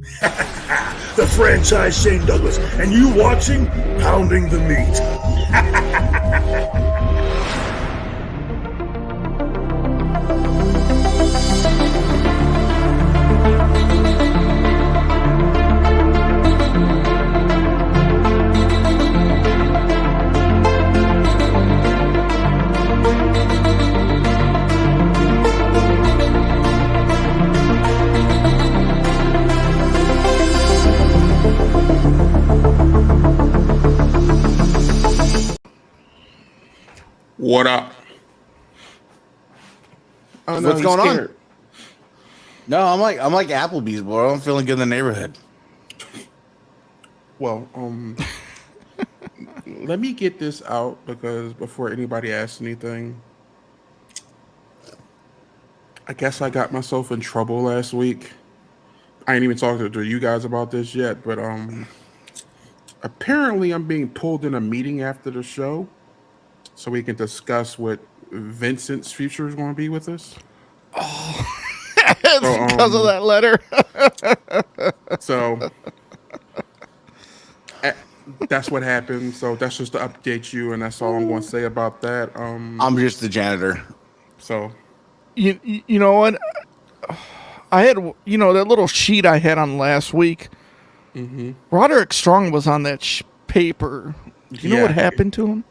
The franchise Shane Douglas, and you watching Pounding the Meat. What up? Oh, no, what's going on? No, I'm like Applebee's, bro. I'm feeling good in the neighborhood. Well, let me get this out because before anybody asks anything, I guess I got myself in trouble last week. I ain't even talked to you guys about this yet, but apparently I'm being pulled in a meeting after the show so we can discuss what Vincent's future is going to be with us. Oh, it's because of that letter. So that's what happened. So that's just to update you, and that's all I'm going to say about that. I'm just the janitor. So you know what? I had that little sheet I had on last week. Mm-hmm. Roderick Strong was on that paper. Do you know what happened to him?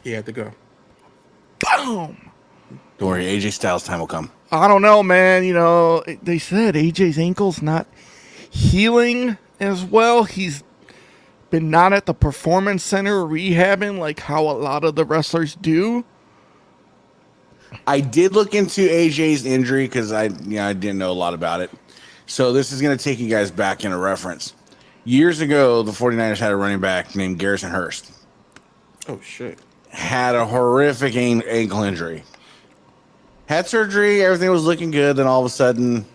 He had to go. Boom. Don't worry, AJ Styles' time will come. I don't know, man. They said AJ's ankle's not healing as well. He's been not at the performance center rehabbing like how a lot of the wrestlers do. I did look into AJ's injury because I didn't know a lot about it. So this is going to take you guys back in a reference. Years ago, the 49ers had a running back named Garrison Hurst. Oh, shit. Had a horrific ankle injury. Had surgery, everything was looking good, then all of a sudden,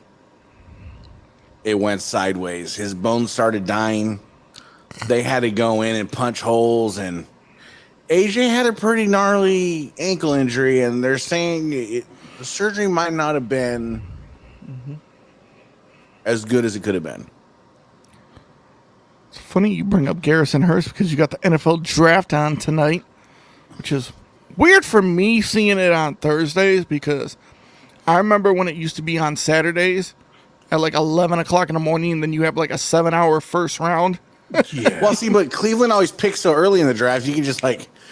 it went sideways. His bones started dying. They had to go in and punch holes, and AJ had a pretty gnarly ankle injury, and they're saying the surgery might not have been as good as it could have been. It's funny you bring up Garrison Hurst because you got the NFL draft on tonight, which is weird for me seeing it on Thursdays because I remember when it used to be on Saturdays at like 11 o'clock in the morning, and then you have like a 7-hour first round. Yeah. Well, see, but Cleveland always picks so early in the draft. You can just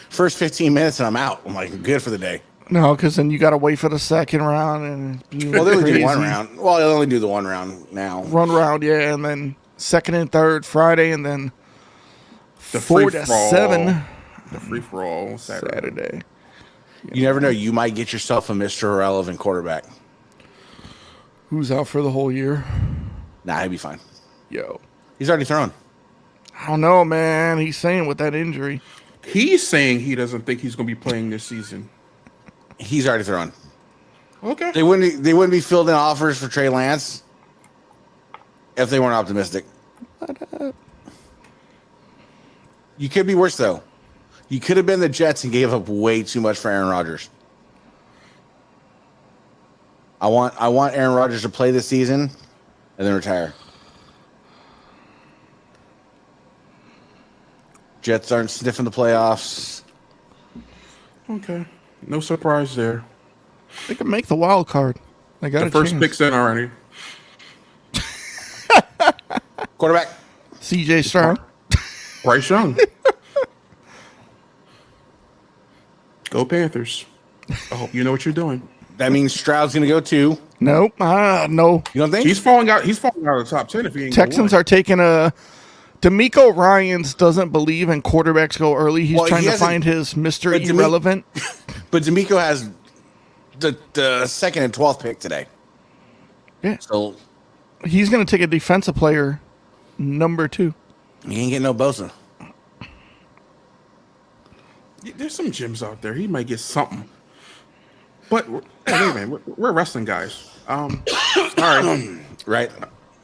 first 15 minutes and I'm out. I'm like, good for the day. No, because then you got to wait for the second round. And well, they only do one round. Well, they only do the one round now. One round, yeah, and then second and third Friday, and then the 4 to 7. The free for all Saturday. You never know. You might get yourself a Mr. Irrelevant quarterback. Who's out for the whole year? Nah, he'd be fine. Yo. He's already thrown. I don't know, man. He's saying with that injury. He's saying he doesn't think he's going to be playing this season. He's already thrown. Okay. They wouldn't be fielding offers for Trey Lance if they weren't optimistic. You could be worse, though. You could have been the Jets and gave up way too much for Aaron Rodgers. I want Aaron Rodgers to play this season and then retire. Jets aren't sniffing the playoffs. Okay. No surprise there. They can make the wild card. They got the first pick's in already. Quarterback. CJ Stroud. Bryce Young. Go Panthers. I hope you know what you're doing. That means Stroud's going to go too. Nope. No. You don't think? He's falling out of the top 10 if he ain't Texans are taking a... D'Amico Ryans doesn't believe in quarterbacks go early. He's trying to find his Mr. Irrelevant. But D'Amico has the second and 12th pick today. Yeah. So he's going to take a defensive player, number 2. He ain't getting no Bosa. There's some gyms out there. He might get something. But anyway, we're wrestling guys. All right. Right.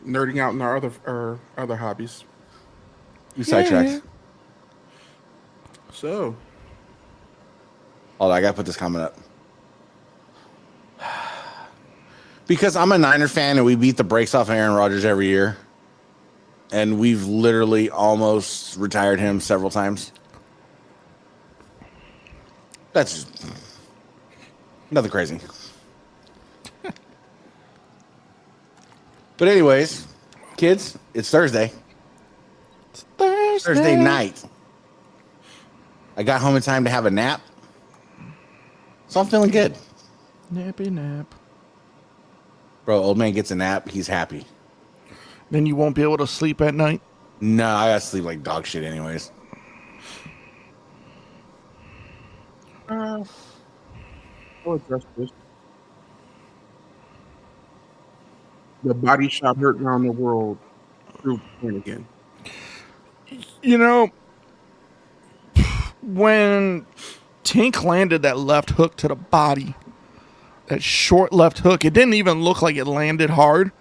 Nerding out in our other hobbies. You sidetracked. Yeah. So. Hold on, I got to put this comment up. Because I'm a Niner fan and we beat the brakes off Aaron Rodgers every year. And we've literally almost retired him several times. That's just nothing crazy. But anyways, kids, it's Thursday. It's Thursday. Thursday night. I got home in time to have a nap. So I'm feeling good. Nappy nap. Bro, old man gets a nap, he's happy. Then you won't be able to sleep at night. No, I gotta sleep like dog shit anyways. I'll address this. The body shop heard around the world through again. You know, when Tank landed that left hook to the body, that short left hook, it didn't even look like it landed hard,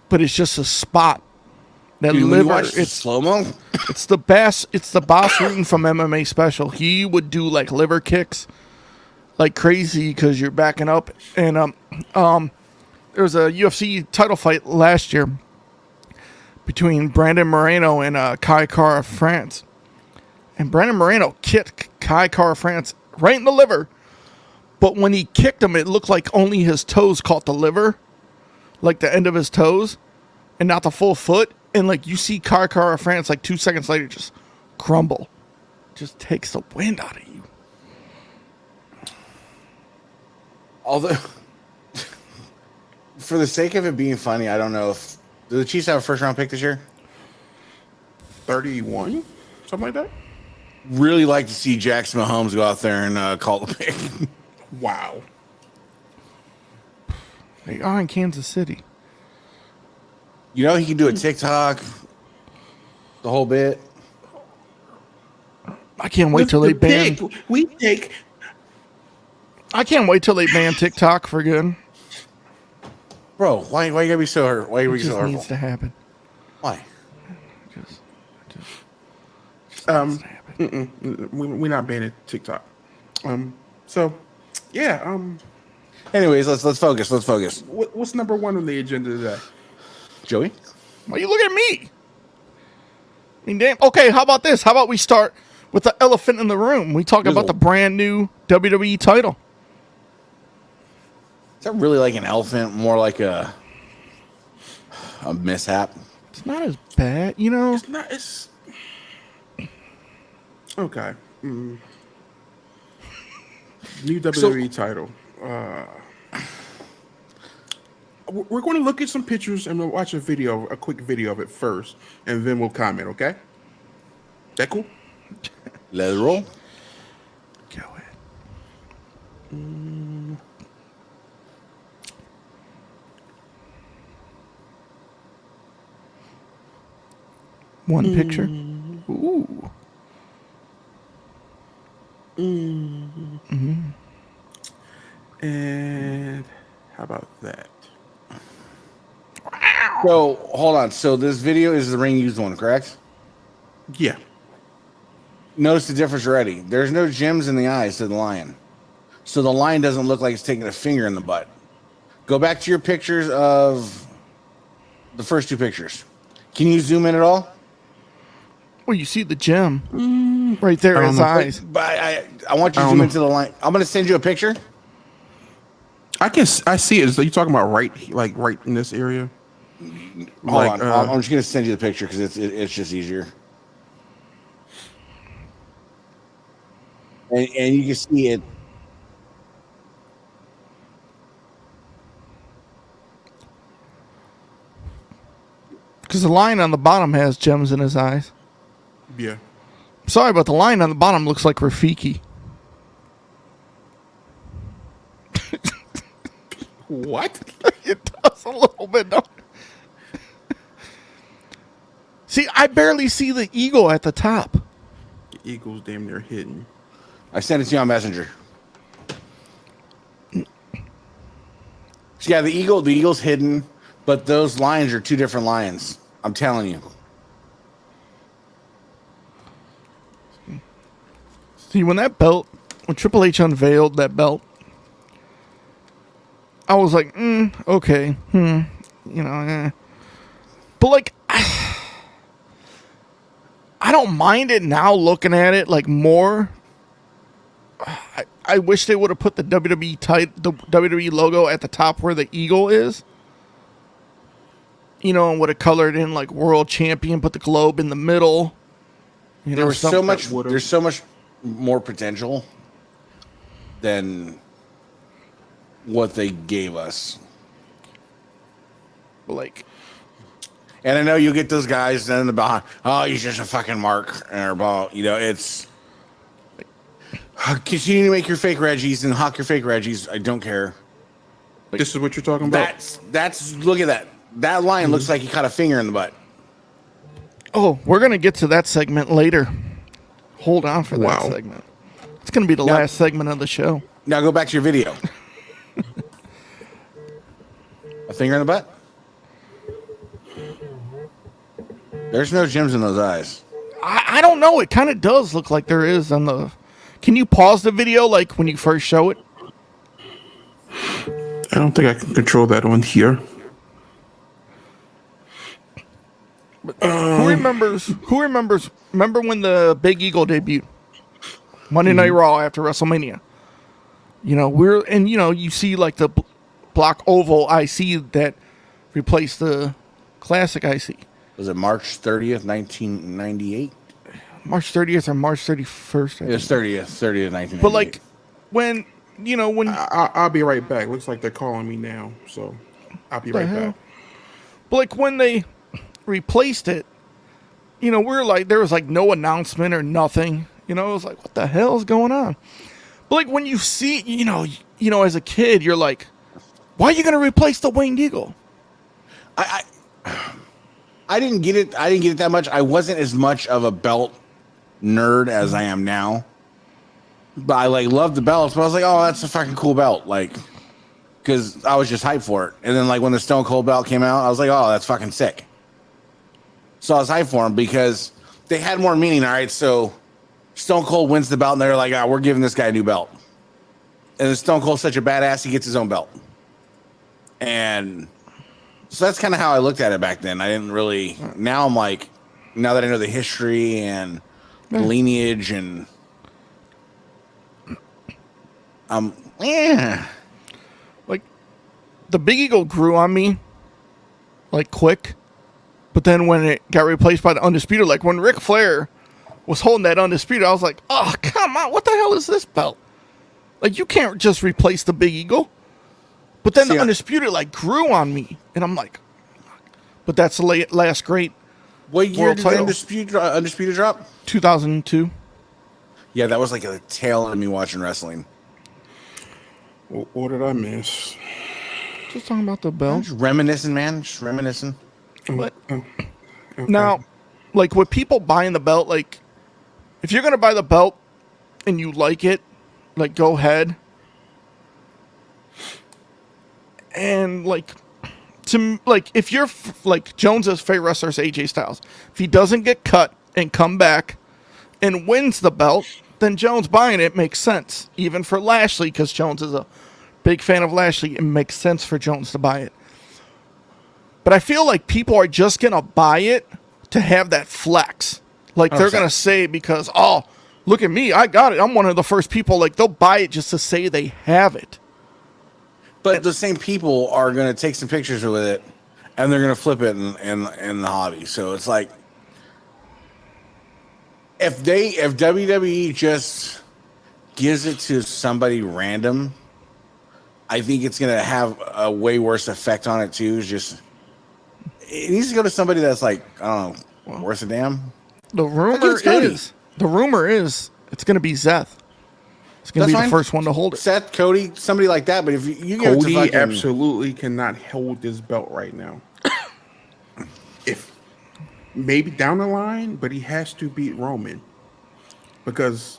but it's just a spot. That Dude, liver, it's slow mo. It's the best. It's the Boss Rutan from MMA Special. He would do like liver kicks, like crazy, because you're backing up. And there was a UFC title fight last year between Brandon Moreno and Kai Kara France, and Brandon Moreno kicked Kai Kara France right in the liver. But when he kicked him, it looked like only his toes caught the liver, like the end of his toes, and not the full foot. And like you see Kai Kara France like 2 seconds later just crumble. Just takes the wind out of you. Although, for the sake of it being funny, I don't know if do the Chiefs have a first round pick this year? 31? Something like that? Really like to see Jackson Mahomes go out there and call the pick. Wow. They are in Kansas City. You know he can do a TikTok, the whole bit. I can't wait till they ban. We take. I can't wait till they ban TikTok for good. Bro, why you gotta be so hurt? Why are It you so just hurtful? needs to happen. Why? Just needs to happen. We're not banning TikTok. So, yeah. Anyways, let's focus. Let's focus. What's number one on the agenda today? Joey? Why you look at me? I mean, damn. Okay, how about this? How about we start with the elephant in the room? We talk about the brand new WWE title. Is that really like an elephant? More like a mishap? It's not as bad, you know. It's not. It's okay. New WWE title. We're going to look at some pictures and we'll watch a quick video of it first, and then we'll comment. Okay? That cool? Let's roll. Go ahead. One picture. Ooh. And how about that? So hold on. So this video is the ring used one, correct? Yeah. Notice the difference already. There's no gems in the eyes to the lion. So the lion doesn't look like it's taking a finger in the butt. Go back to your pictures of the first two pictures. Can you zoom in at all? Well, you see the gem right there in his eyes. But I want you to zoom into the line. I'm going to send you a picture. I see it. Are you talking about right in this area? Hold on. I'm just going to send you the picture because it's just easier. And you can see it. Because the line on the bottom has gems in his eyes. Yeah. Sorry, but the line on the bottom looks like Rafiki. What? It does a little bit, don't it? See, I barely see the eagle at the top. The eagle's damn near hidden. I sent it to you on Messenger. So yeah, the eagle's hidden, but those lions are two different lions. I'm telling you. See, when Triple H unveiled that belt, I was like, okay, you know, but like, I don't mind it now looking at it like more. I wish they would have put the WWE logo at the top where the eagle is. You know, and would have colored in like world champion, put the globe in the middle. You know, There was so much. would've- There's so much more potential than what they gave us. like, And I know you get those guys then the behind. Oh, he's just a fucking mark or ball. You know, it's continue to make your fake Reggies and hawk your fake Reggies. I don't care. This is what you're talking about? That's look at that. That line looks like he caught a finger in the butt. oh, we're gonna get to that segment later. Hold on for that Wow. segment. It's gonna be the last segment of the show. Now go back to your video. A finger in the butt? There's no gems in those eyes. I don't know. It kind of does look like there is on the. Can you pause the video like when you first show it? I don't think I can control that on here. Who remembers? Who remembers? Remember when the Big Eagle debuted? Monday Night Raw after WrestleMania. You know, you see like the block oval IC that replaced the classic IC. Was it March 30th, 1998? March 30th or March 31st. It was 30th, 1998. But like when I'll be right back. Looks like they're calling me now, so I'll be right hell? back. But like when they replaced it, you know, there was like no announcement or nothing. You know, it was like, what the hell is going on? But like when you see, you know, as a kid, you're like, why are you gonna replace the winged eagle? I didn't get it. I didn't get it that much. I wasn't as much of a belt nerd as I am now. But I like loved the belts. But I was like, oh, that's a fucking cool belt. Like, because I was just hyped for it. And then like when the Stone Cold belt came out, I was like, oh, that's fucking sick. So I was hyped for him because they had more meaning. All right, so Stone Cold wins the belt, and they're like, oh, we're giving this guy a new belt. And then Stone Cold's such a badass, he gets his own belt. And so that's kind of how I looked at it back then. I didn't really. Now I'm like, now that I know the history and lineage, and Like the Big Eagle grew on me like quick, but then when it got replaced by the Undisputed, like when Ric Flair was holding that Undisputed, I was like, oh, come on, what the hell is this belt? Like, you can't just replace the Big Eagle. But then the Undisputed like grew on me, and I'm like, but that's the last great. What year world did the title. Undisputed drop? 2002. Yeah, that was like a tail end of me watching wrestling. What did I miss? Just talking about the I'm belt. just reminiscing, man. Just reminiscing. But now, like with people buying the belt, like if you're gonna buy the belt and you like it, like go ahead. And like if you're like Jones's favorite wrestler is AJ Styles, if he doesn't get cut and come back and wins the belt, then Jones buying it makes sense. Even for Lashley, because Jones is a big fan of Lashley, it makes sense for Jones to buy it. But I feel like people are just gonna buy it to have that flex. Like they're gonna say because, oh, look at me, I got it. I'm one of the first people. Like they'll buy it just to say they have it. But the same people are going to take some pictures with it, and they're going to flip it in the hobby. So it's like, if WWE just gives it to somebody random, I think it's going to have a way worse effect on it too. It needs to go to somebody that's like, I don't know, worth a damn. The rumor is it's going to be Seth. It's going to be the first one to hold it. Seth, Cody, somebody like that. But if you give Cody it to fucking, absolutely cannot hold this belt right now. If maybe down the line, but he has to beat Roman because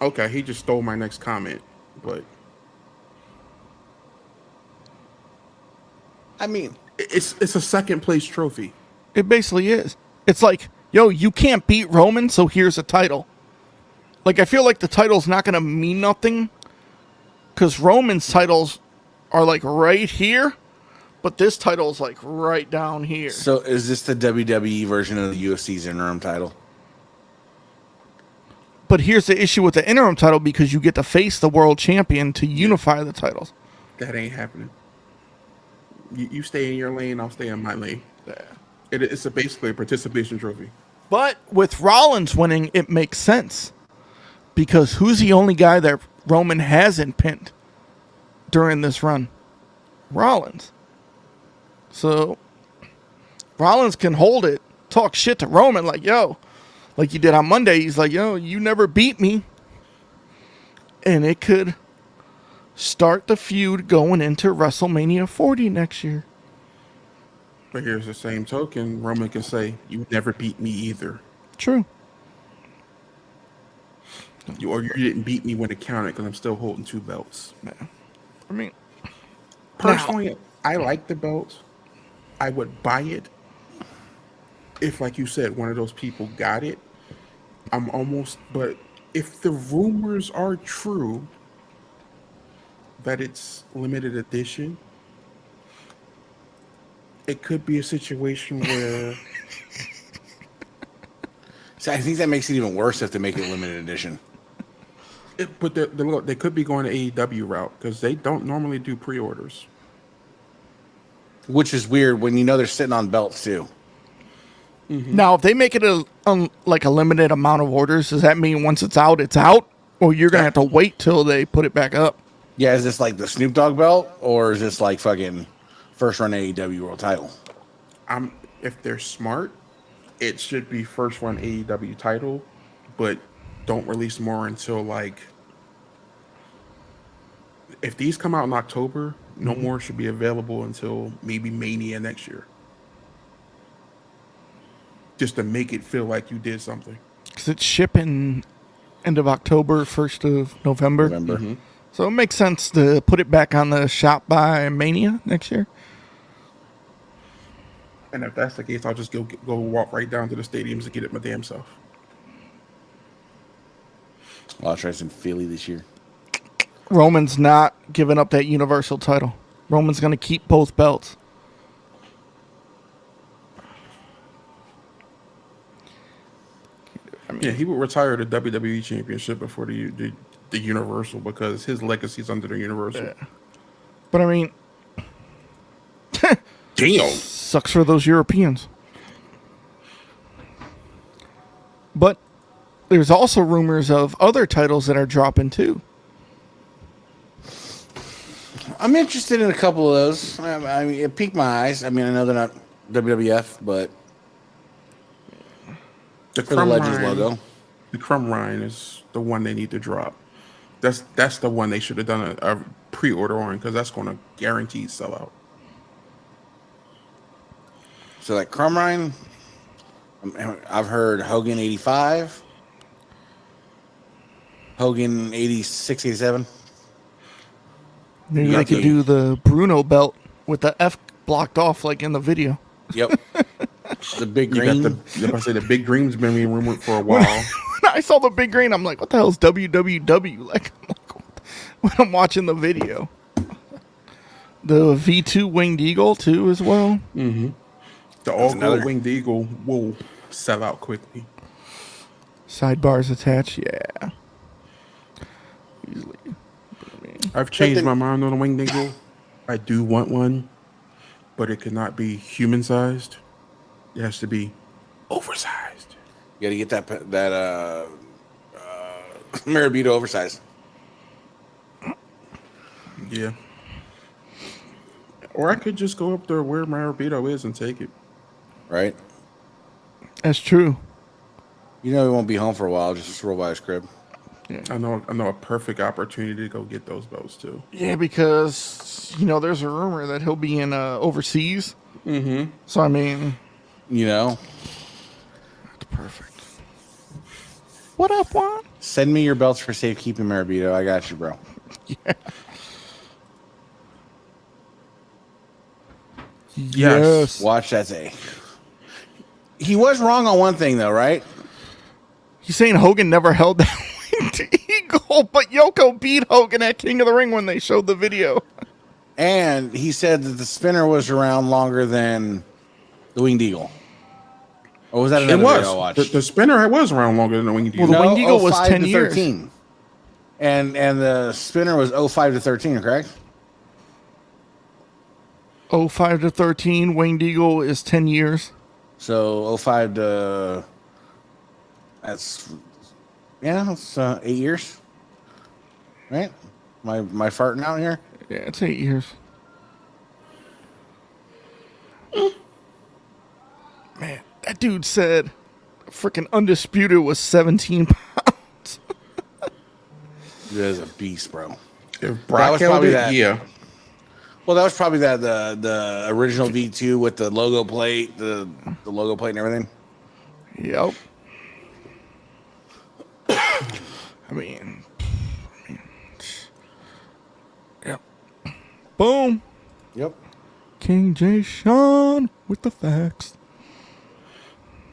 he just stole my next comment. But I mean, it's a second place trophy. It basically is. It's like, yo, you can't beat Roman, so here's a title. Like, I feel like the title's not going to mean nothing because Roman's title's are like right here, but this title is like right down here. So is this the WWE version of the UFC's interim title? But here's the issue with the interim title, because you get to face the world champion to unify the titles. That ain't happening. You stay in your lane, I'll stay in my lane. It's basically a participation trophy. But with Rollins winning, it makes sense. Because who's the only guy that Roman hasn't pinned during this run? Rollins. So Rollins can hold it, talk shit to Roman like, yo, like you did on Monday. He's like, yo, you never beat me. And it could start the feud going into WrestleMania 40 next year. But here's the same token. Roman can say, you never beat me either. True. Or you didn't beat me when it counted because I'm still holding 2 belts. Yeah. I mean, Personally, I like the belt. I would buy it if, like you said, one of those people got it. But if the rumors are true that it's limited edition, it could be a situation where... See, I think that makes it even worse if they make it limited edition. But they could be going the AEW route because they don't normally do pre-orders. Which is weird when you know they're sitting on belts too. Mm-hmm. Now, if they make it like a limited amount of orders, does that mean once it's out? Or you're going to have to wait till they put it back up? Yeah, is this like the Snoop Dogg belt? Or is this like fucking first run AEW world title? If they're smart, it should be first run AEW title, but don't release more until like... If these come out in October, no more should be available until maybe Mania next year. Just to make it feel like you did something. Because it's shipping end of October, 1st of November. Mm-hmm. So it makes sense to put it back on the shop by Mania next year. And if that's the case, I'll just go walk right down to the stadiums and get it my damn self. I'll try some Philly this year. Roman's not giving up that Universal title. Roman's going to keep both belts. I mean, yeah, he would retire the WWE Championship before the Universal because his legacy's under the Universal. Yeah. But I mean, damn, sucks for those Europeans. But there's also rumors of other titles that are dropping too. I'm interested in a couple of those. I mean, it piqued my eyes. I mean, I know they're not WWF, but the Legends logo. The Crumb Rhine is the one they need to drop. That's the one they should have done a pre-order on because that's going to guarantee sell out. So like Crumb Rhine, I've heard Hogan 85, Hogan 86, 87. Maybe they could do the Bruno belt with the F blocked off like in the video. Yep. The big green. The big green's been being rumored for a while. When I saw the big green, I'm like, what the hell is WWW? Like, when I'm watching the video. The V2 Winged Eagle, too, as well. Mm-hmm. The all-gold Winged Eagle will sell out quickly. Sidebars attached, yeah. Easily. I've changed my mind on the Winged Eagle. I do want one, but it cannot be human-sized. It has to be oversized. You got to get that Marabito oversized. Yeah. Or I could just go up there where Marabito is and take it. Right? That's true. You know he won't be home for a while. Just roll by his crib. Yeah. I know a perfect opportunity to go get those belts too. Yeah, because there's a rumor that he'll be in overseas. Mm-hmm. So I mean, that's perfect. What up, Juan? Send me your belts for safekeeping, Marabito. I got you, bro. Yeah. Yes. Watch that say. He was wrong on one thing though, right? He's saying Hogan never held that Winged Eagle, but Yoko beat Hogan at King of the Ring when they showed the video. And he said that the spinner was around longer than the Winged Eagle. Or was that It another video I was. watched? The spinner was around longer than the Winged Eagle. Well, the Winged Eagle was 05 10 to years. 13. And the spinner was 05 to 13, correct? 05 to 13. Winged Eagle is 10 years. So 05 to that's 8 years, right? My farting out here. Yeah, it's 8 years. Man, that dude said freaking Undisputed was 17 pounds. Dude is a beast, bro. If That Brock was held probably it, that. yeah. Well, that was probably the original V2 with the logo plate, the logo plate and everything. Yep. I mean, yep. Boom. Yep. King J. Sean with the facts.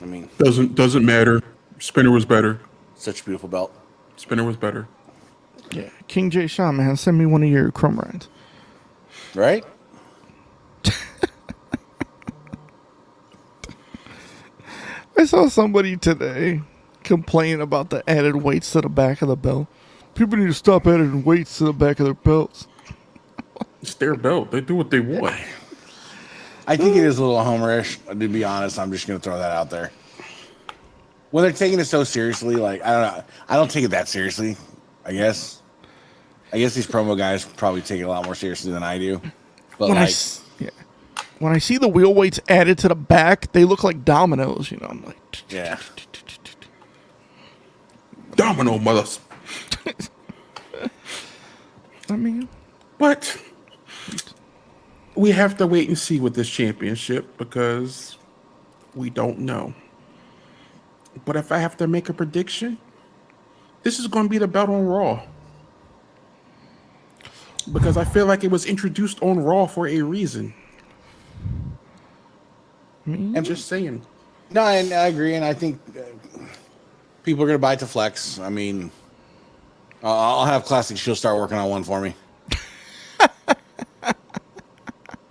I mean, Doesn't matter. Spinner was better. such a beautiful belt. Spinner was better. Yeah, King J. Sean, man, send me one of your chrome rides. Right? I saw somebody today complain about the added weights to the back of the belt. People need to stop adding weights to the back of their belts. It's their belt. They do what they want. I think it is a little homerish. To be honest, I'm just going to throw that out there. When they're taking it so seriously, like, I don't know. I don't take it that seriously, I guess. I guess these promo guys probably take it a lot more seriously than I do. But When like, when I see the wheel weights added to the back, they look like dominoes. You know, I'm like, yeah. Domino mothers. I mean, But we have to wait and see with this championship because we don't know. But if I have to make a prediction, this is going to be the belt on Raw. Because I feel like it was introduced on Raw for a reason. I'm just saying. No, and I agree, and I think people are going to buy it to flex. I mean, I'll have Classic Shield start working on one for me.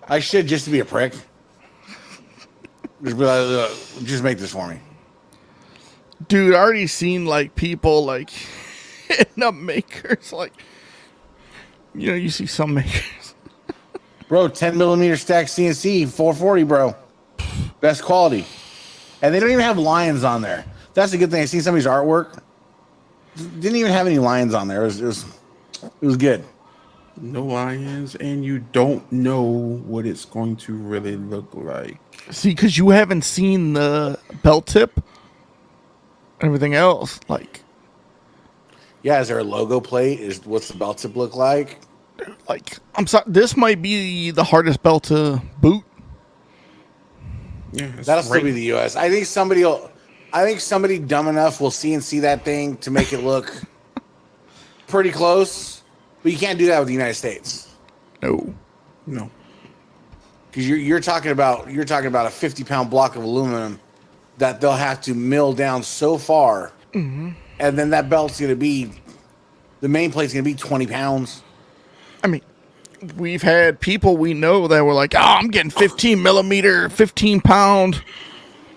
I should, just to be a prick. Just be like, just make this for me. dude, I already seen like people like hitting up makers. Like, you know, you see some makers. Bro, 10 millimeter stack CNC, 440, bro. Best quality. And they don't even have lions on there. That's a good thing. I seen somebody's artwork. Didn't even have any lions on there. It was good. No lions, and you don't know what it's going to really look like. See, because you haven't seen the belt tip. Everything else, like Yeah, is there a logo plate? What's the belt tip look like? I'm sorry, this might be the hardest belt to boot. Yeah, it's That'll still right- be the US. I think somebody dumb enough will see that thing to make it look pretty close. But you can't do that with the United States. No. No. Because you're talking about a 50-pound block of aluminum that they'll have to mill down so far, and then that belt's gonna be the main plate's gonna be 20 pounds. I mean, we've had people we know that were like, "Oh, I'm getting 15 millimeter, 15-pound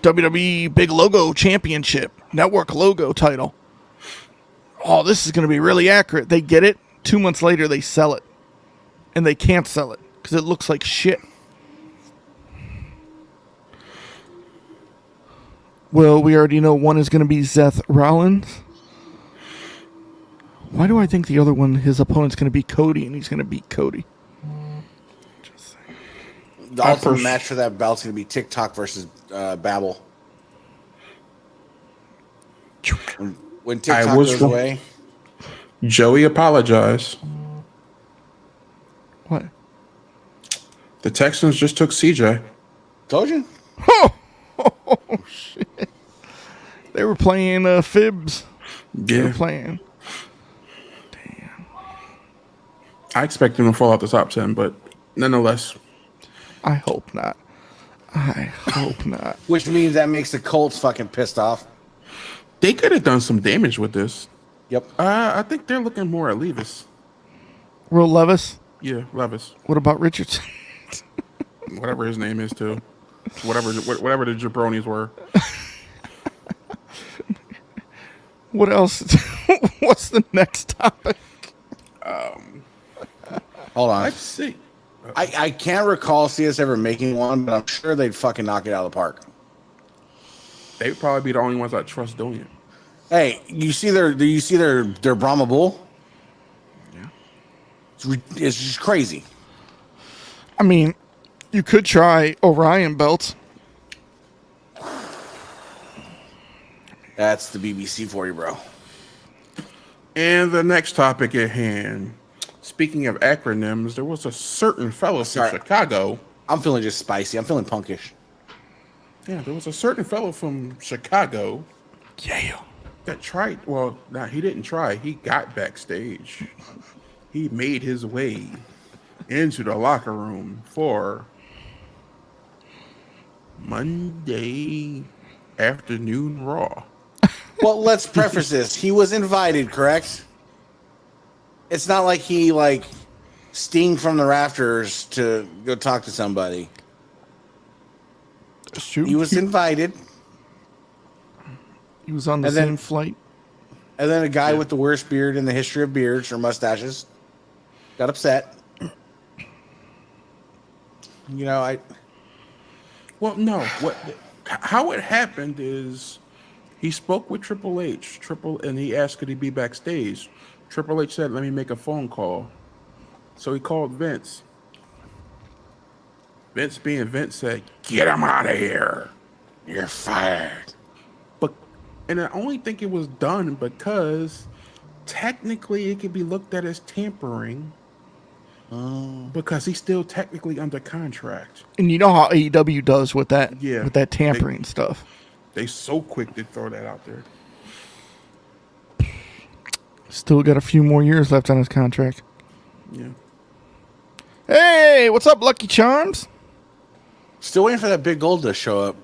WWE Big Logo Championship Network Logo title. Oh, this is going to be really accurate." They get it. 2 months later, they sell it, and they can't sell it because it looks like shit. Well, we already know one is going to be Seth Rollins. Why do I think the other one, his opponent's going to be Cody, and he's going to beat Cody? Just saying. The ultimate match for that belt's gonna be TikTok versus Babel. When TikTok was goes wrong. away, Joey apologized. What? The Texans just took CJ. told you. Oh, shit. They were playing fibs. They were Yeah. playing. Damn. I expect him to fall out the top 10, but nonetheless. I hope not. I hope not. Which means that makes the Colts fucking pissed off. They could have done some damage with this. Yep. I think they're looking more at Levis. Will Levis? Yeah, Levis. What about Richardson? Whatever his name is, too. Whatever the jabronis were. What else? What's the next topic? Hold on. Let's see. I can't recall CS ever making one, but I'm sure they'd fucking knock it out of the park. They would probably be the only ones I trust doing it. Hey, you see their Brahma Bull? Yeah. It's just crazy. I mean, you could try Orion belts. That's the BBC for you, bro. And the next topic at hand. Speaking of acronyms, there was a certain fellow from Chicago. I'm feeling just spicy. I'm feeling punkish. Yeah, there was a certain fellow from Chicago. Yeah. That tried. Well, he didn't try. He got backstage. He made his way into the locker room for Monday afternoon Raw. Well, let's preface this. He was invited, correct? It's not like he stinged from the rafters to go talk to somebody. He was invited. He was on the same flight. And then a guy with the worst beard in the history of beards or mustaches got upset. You know, Well, no. How it happened is he spoke with Triple H. And he asked could he be backstage. Triple H said, "Let me make a phone call." So he called Vince. Vince, being Vince, said, "Get him out of here. You're fired." And I only think it was done because technically it could be looked at as tampering. Because he's still technically under contract. And you know how AEW does with that, Yeah, with that tampering stuff. They so quick to throw that out there. Still got a few more years left on his contract. Yeah. Hey, what's up, Lucky Charms? still waiting for that big gold to show up.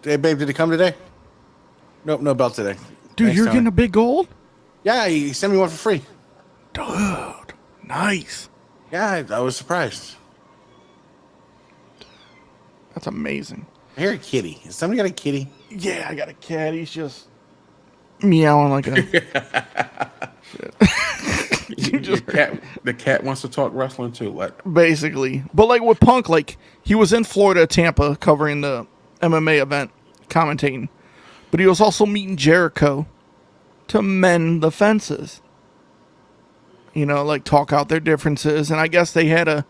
Hey, babe, did it come today? Nope, no belt today. Dude, Thanks, you're Tony. getting a big gold? Yeah, he sent me one for free. Dude, nice. Yeah, I was surprised. That's amazing. I hear a kitty. Has somebody got a kitty? Yeah, I got a cat. He's just meowing like a... The cat wants to talk wrestling too. Like, Basically. But like with Punk, like he was in Florida, Tampa, covering the MMA event, commentating. But he was also meeting Jericho to mend the fences. You know, like talk out their differences. And I guess they had a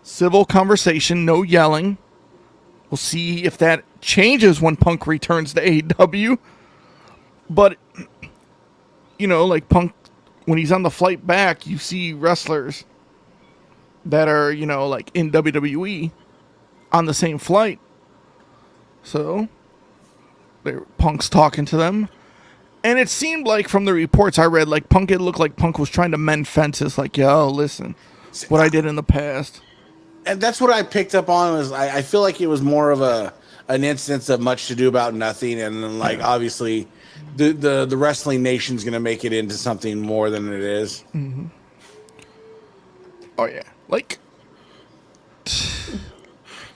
civil conversation, no yelling. We'll see if that changes when Punk returns to AEW. But, you know, like Punk, when he's on the flight back, you see wrestlers that are, you know, like in WWE on the same flight. So, Punk's talking to them. And it seemed like from the reports I read, like Punk, it looked like Punk was trying to mend fences. Like, yo, listen, what I did in the past. And that's what I picked up on. Was I feel like it was more of an instance of much to do about nothing, and then like obviously the wrestling nation's gonna make it into something more than it is. Mm-hmm. Oh yeah, like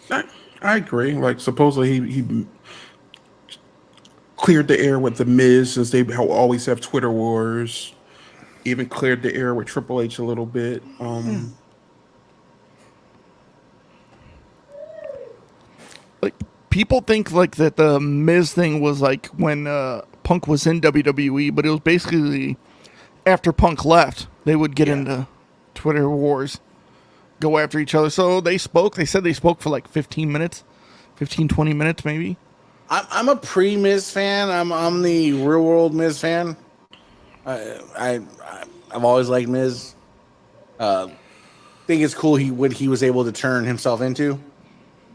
I agree. Like supposedly he cleared the air with the Miz, since they always have Twitter wars. Even cleared the air with Triple H a little bit. Like people think like that the Miz thing was like when Punk was in WWE, but it was basically after Punk left, they would get into Twitter wars, go after each other. So they spoke. They said they spoke for like 15 minutes, 20 minutes maybe. I'm a pre-Miz fan. I'm the real world Miz fan. I've always liked Miz. Think it's cool what he was able to turn himself into.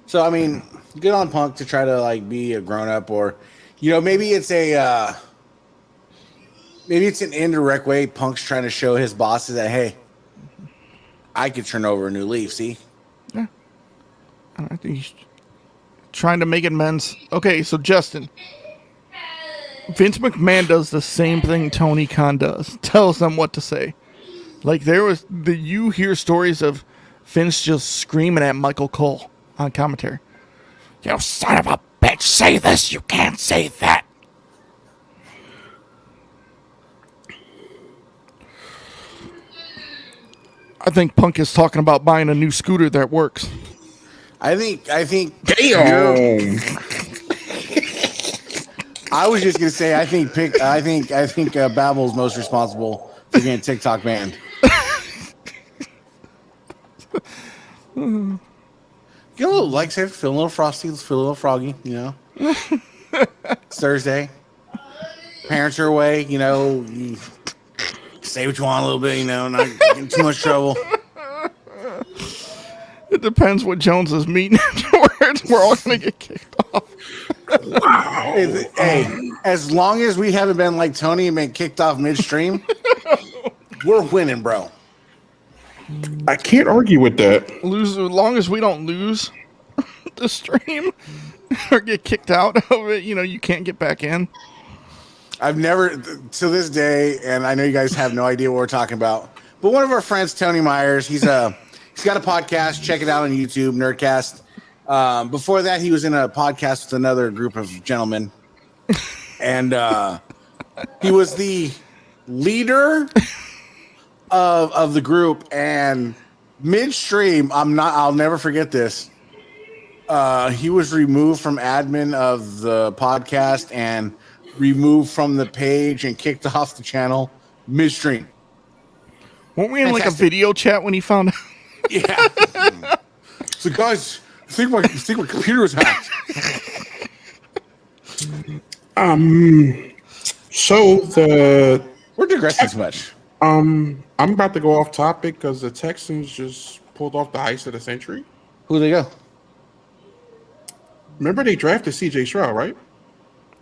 So I mean, good on Punk to try to like be a grown up, or you know, maybe it's an indirect way Punk's trying to show his bosses that hey, I could turn over a new leaf. See? Yeah, I think he's trying to make it men's. Okay, so Justin, Vince McMahon does the same thing Tony Khan does. Tells them what to say. Like you hear stories of Vince just screaming at Michael Cole on commentary. You son of a bitch, say this, you can't say that. I think Punk is talking about buying a new scooter that works. I think. Damn. I was just gonna say. I think Babel's most responsible for getting TikTok banned. Get a little, like I said, feel a little frosty, feel a little froggy. You know, it's Thursday. Parents are away. You know, you say what you want a little bit. You know, not getting too much trouble. It depends what Jones is meeting afterwards. We're all going to get kicked off. Wow. Hey, as long as we haven't been like Tony and been kicked off midstream, we're winning, bro. I can't argue with that. As long as we don't lose the stream or get kicked out of it, you can't get back in. I've never, to this day, and I know you guys have no idea what we're talking about, but one of our friends, Tony Myers, he's got a podcast. Check it out on YouTube, Nerdcast. Before that, he was in a podcast with another group of gentlemen, and he was the leader of the group. And midstream, I'll never forget this. He was removed from admin of the podcast and removed from the page and kicked off the channel midstream. Weren't we in like a video chat when he found out? Yeah. So guys, I think my computer was hacked. We're digressing too much. I'm about to go off topic because the Texans just pulled off the heist of the century. Who'd they go? Remember they drafted CJ Stroud, right?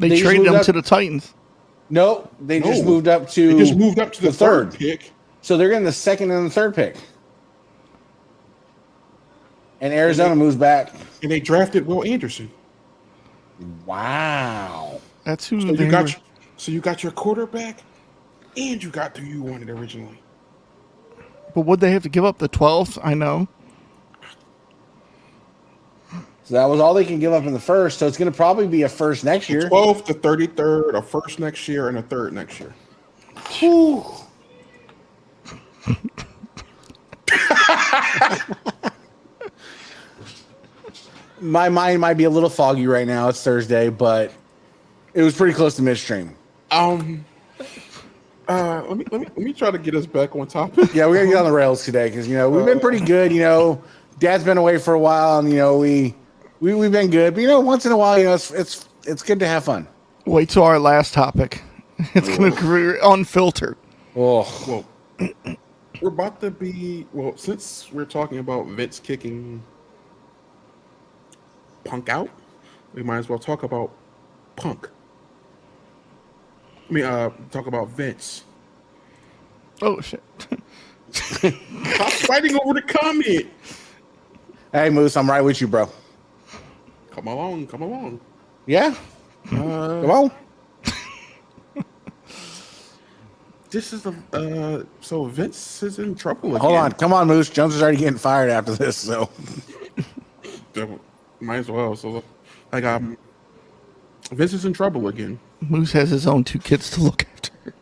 They traded him to the Titans. No, they just moved up to. They just moved up to the third pick. So they're getting the second and the third pick. And Arizona moves back. And they drafted Will Anderson. Wow. That's who So you got your quarterback, and you got who you wanted originally. But would they have to give up the 12th? I know. So that was all they can give up in the first. So it's going to probably be a first next year. 12th, the 33rd, a first next year, and a third next year. Whew. My mind might be a little foggy right now. It's Thursday, but it was pretty close to midstream. Let me try to get us back on topic. Yeah, we gotta get on the rails today because we've been pretty good. Dad's been away for a while, and we've been good. But once in a while, it's good to have fun. Wait till our last topic. It's gonna be unfiltered. Oh, Well, we're about to be since we're talking about Vince kicking Punk out, we might as well talk about Punk. Talk about Vince. Oh shit! Stop fighting over the comment. hey Moose, I'm right with you, bro. Come along. Yeah, come on. This is so Vince is in trouble again. Hold on, come on, Moose. Jones is already getting fired after this, so might as well. So, Vince is in trouble again. Moose has his own 2 kids to look after.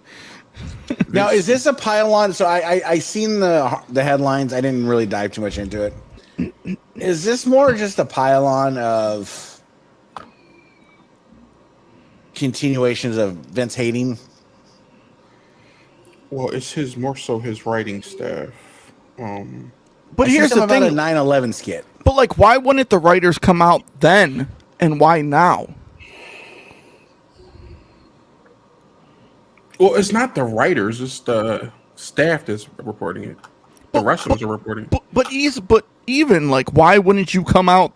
Now, is this a pile-on? So I seen the headlines. I didn't really dive too much into it. Is this more just a pile-on of continuations of Vince hating? Well, it's more so his writing staff. But here's the thing: about a 9/11 skit. But why wouldn't the writers come out then, and why now? Well, it's not the writers; it's the staff that's reporting it. The wrestlers are reporting it. But even why wouldn't you come out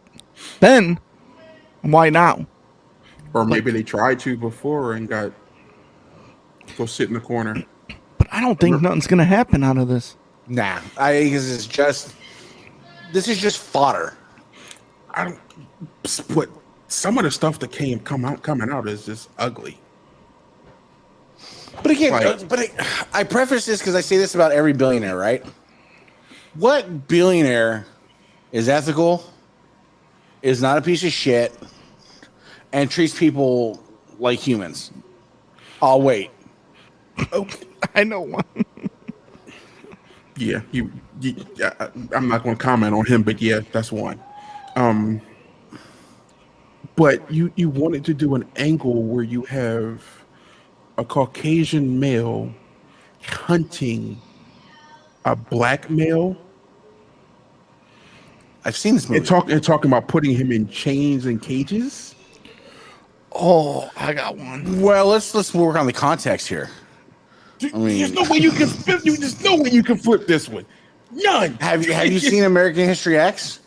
then? Why now? Or maybe they tried to before and go sit in the corner. But I don't think nothing's gonna happen out of this. Nah, because this is just fodder. But some of the stuff that coming out is just ugly. But again, Like- I preface this because I say this about every billionaire, right? What billionaire is ethical, is not a piece of shit, and treats people like humans? I'll wait. I know one. Yeah, I'm not going to comment on him, but yeah, that's one. But you wanted to do an angle where you have a Caucasian male hunting a black male I've seen this movie. and talking about putting him in chains and cages. Oh, I got one. Well, let's work on the context here. There's no way you can flip. There's no way you can flip this one. None. Have you seen American History X?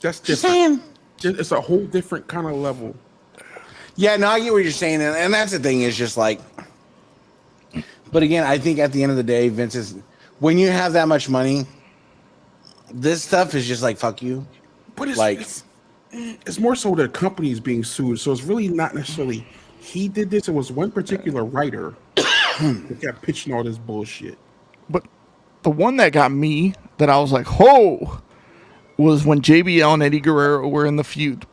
That's Just different. saying. It's a whole different kind of level. Yeah, no, I get what you're saying, and that's the thing is just like. But again, I think at the end of the day, Vince is when you have that much money, this stuff is just like fuck you. But It's it's more so the company is being sued, so it's really not necessarily he did this. It was one particular writer that kept pitching all this bullshit. But the one that got me that I was like, "Ho!" was when JBL and Eddie Guerrero were in the feud,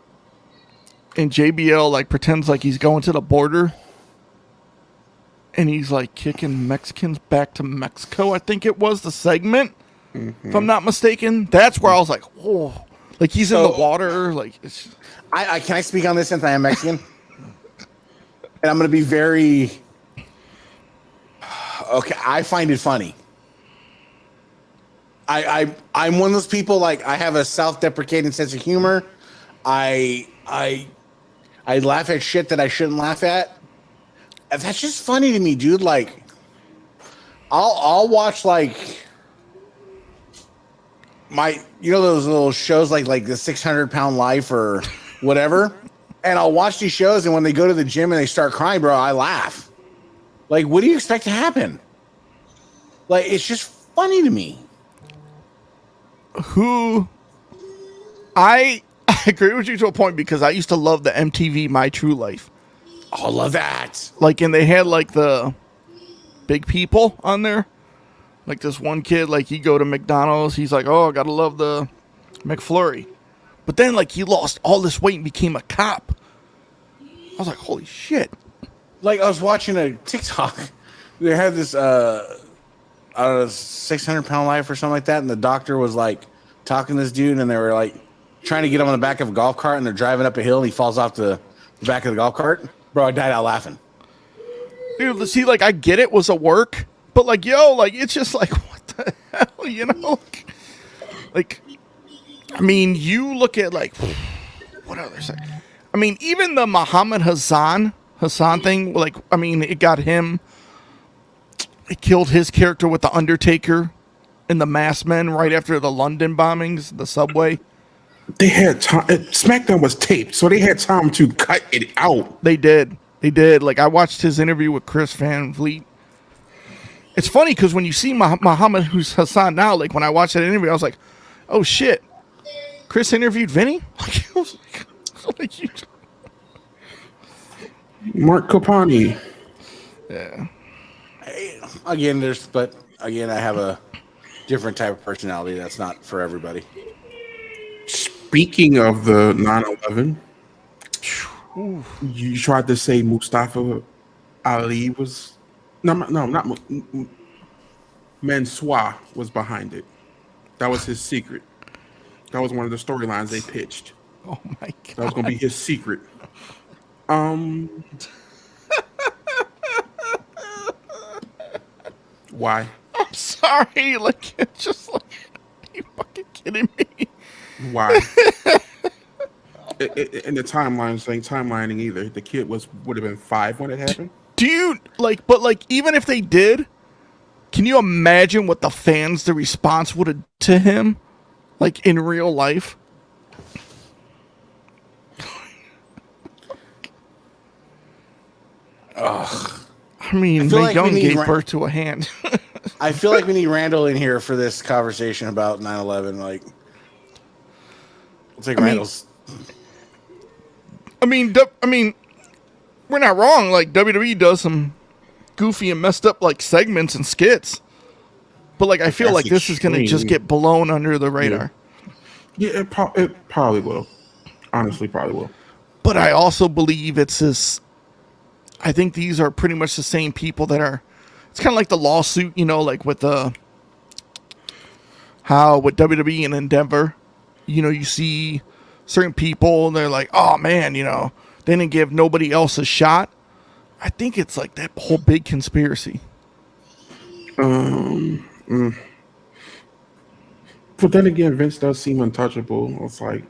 and JBL like pretends like he's going to the border, and he's like kicking Mexicans back to Mexico. I think it was the segment, if I'm not mistaken. That's where I was like, "Whoa!" Like he's in the water. Like it's just, I can I speak on this since I am Mexican, and I'm going to be very okay. I find it funny. I'm one of those people like I have a self-deprecating sense of humor. I laugh at shit that I shouldn't laugh at. And that's just funny to me, dude. Like I'll watch like those little shows like the 600-pound life or whatever, and I'll watch these shows, and when they go to the gym and they start crying, bro, I laugh. Like, what do you expect to happen? Like, it's just funny to me. I agree with you to a point because I used to love the MTV My True Life. Oh, I love that. Like, and they had like the big people on there. Like this one kid, like he'd go to McDonald's. He's like, "Oh, I gotta love the McFlurry," but then like he lost all this weight and became a cop. I was like, "Holy shit!" Like, I was watching a TikTok. They had this 600-pound life or something like that, and the doctor was like talking to this dude, and they were like trying to get him on the back of a golf cart, and they're driving up a hill, and he falls off the back of the golf cart. Bro, I died out laughing. Dude, see, like I get it was a work, but like, yo, like it's just like, what the hell, you know? Like, I mean, you look at like what others? I mean, even the Muhammad Hassan thing, like, I mean, it got him. It killed his character with the Undertaker and the Masked Men right after the London bombings, the subway. They had time. SmackDown was taped, so they had time to cut it out. They did. Like, I watched his interview with Chris Van Vliet. It's funny because when you see Muhammad Hassan now, like when I watched that interview, I was like, "Oh shit, Chris interviewed Vinny." Like, I was like Mark Copani. Yeah. Again, I have a different type of personality that's not for everybody. Speaking of the 9/11, you tried to say Mustafa Ali was not Mansour was behind it. That was his secret. That was one of the storylines they pitched. Oh my god. That was going to be his secret. Why? I'm sorry. Like, it's just like, are you fucking kidding me? Why? In the timeline, saying timelining either. The kid would have been 5 when it happened. Dude, like, but like, even if they did, can you imagine what the response would have to him, like in real life? Ugh. I mean, feel Mae like Young we need gave birth to a hand. I feel like we need Randall in here for this conversation about 9/11. Like, we'll take Randall's. I mean, we're not wrong. Like WWE does some goofy and messed up like segments and skits, but like I feel That's like this is gonna just extreme. get blown under the radar. Yeah, it probably will. Honestly, probably will. But I also believe it's this. I think these are pretty much the same people that are. It's kind of like the lawsuit, you know, like with the how with WWE and in Denver, you know, you see certain people and they're like, oh man, you know, they didn't give nobody else a shot. I think it's like that whole big conspiracy. But then again, Vince does seem untouchable. It's like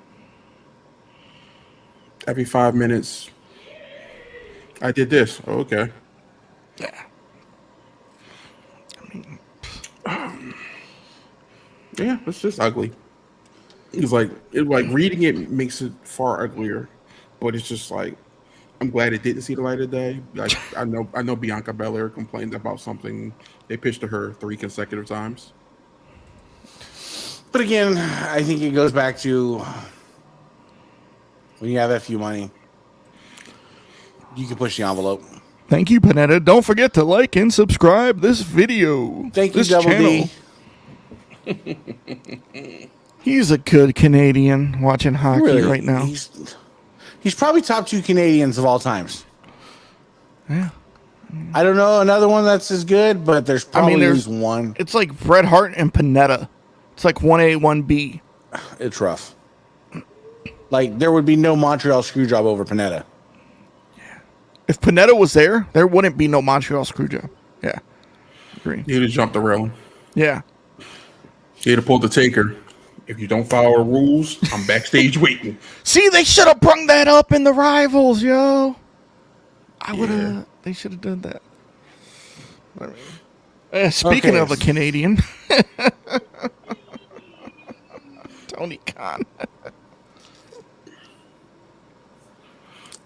every 5 minutes, I did this. Oh, okay. Yeah. Yeah, it's just ugly. It's like reading it makes it far uglier, but it's just like I'm glad it didn't see the light of day. Like I know Bianca Belair complained about something they pitched to her 3 consecutive times. But again, I think it goes back to when you have FU money, you can push the envelope. Thank you, Panetta. Don't forget to like and subscribe this video. Thank you, this Double D. He's a good Canadian watching hockey Really, right now. He's probably top 2 Canadians of all times. Yeah. I don't know another one that's as good, but there's probably at least one. It's like Bret Hart and Panetta. It's like 1A, 1B. It's rough. Like there would be no Montreal Screwjob over Panetta. If Panetta was there wouldn't be no Montreal Screwjob. Yeah. Agree. He'd have jumped the railing. Yeah. He'd have pulled the taker. If you don't follow our rules, I'm backstage waiting. See, they should have brung that up in the Rivals, yo. They should have done that. Speaking of a Canadian, Tony Khan.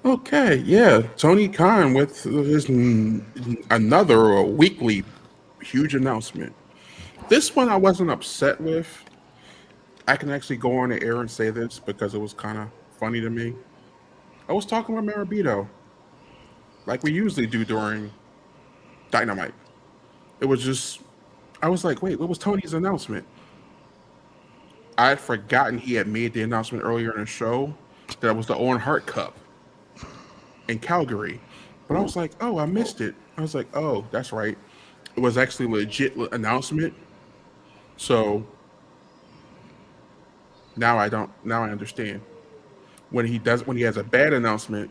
Okay, yeah, Tony Khan with his another weekly huge announcement. This one I wasn't upset with. I can actually go on the air and say this because it was kind of funny to me. I was talking with Marabito, like we usually do during Dynamite. It was just, I was like, wait, what was Tony's announcement? I had forgotten he had made the announcement earlier in the show that it was the Owen Hart Cup in Calgary. But I was like, oh, I missed it. I was like, oh, that's right. It was actually a legit announcement. So now I understand. When he has a bad announcement,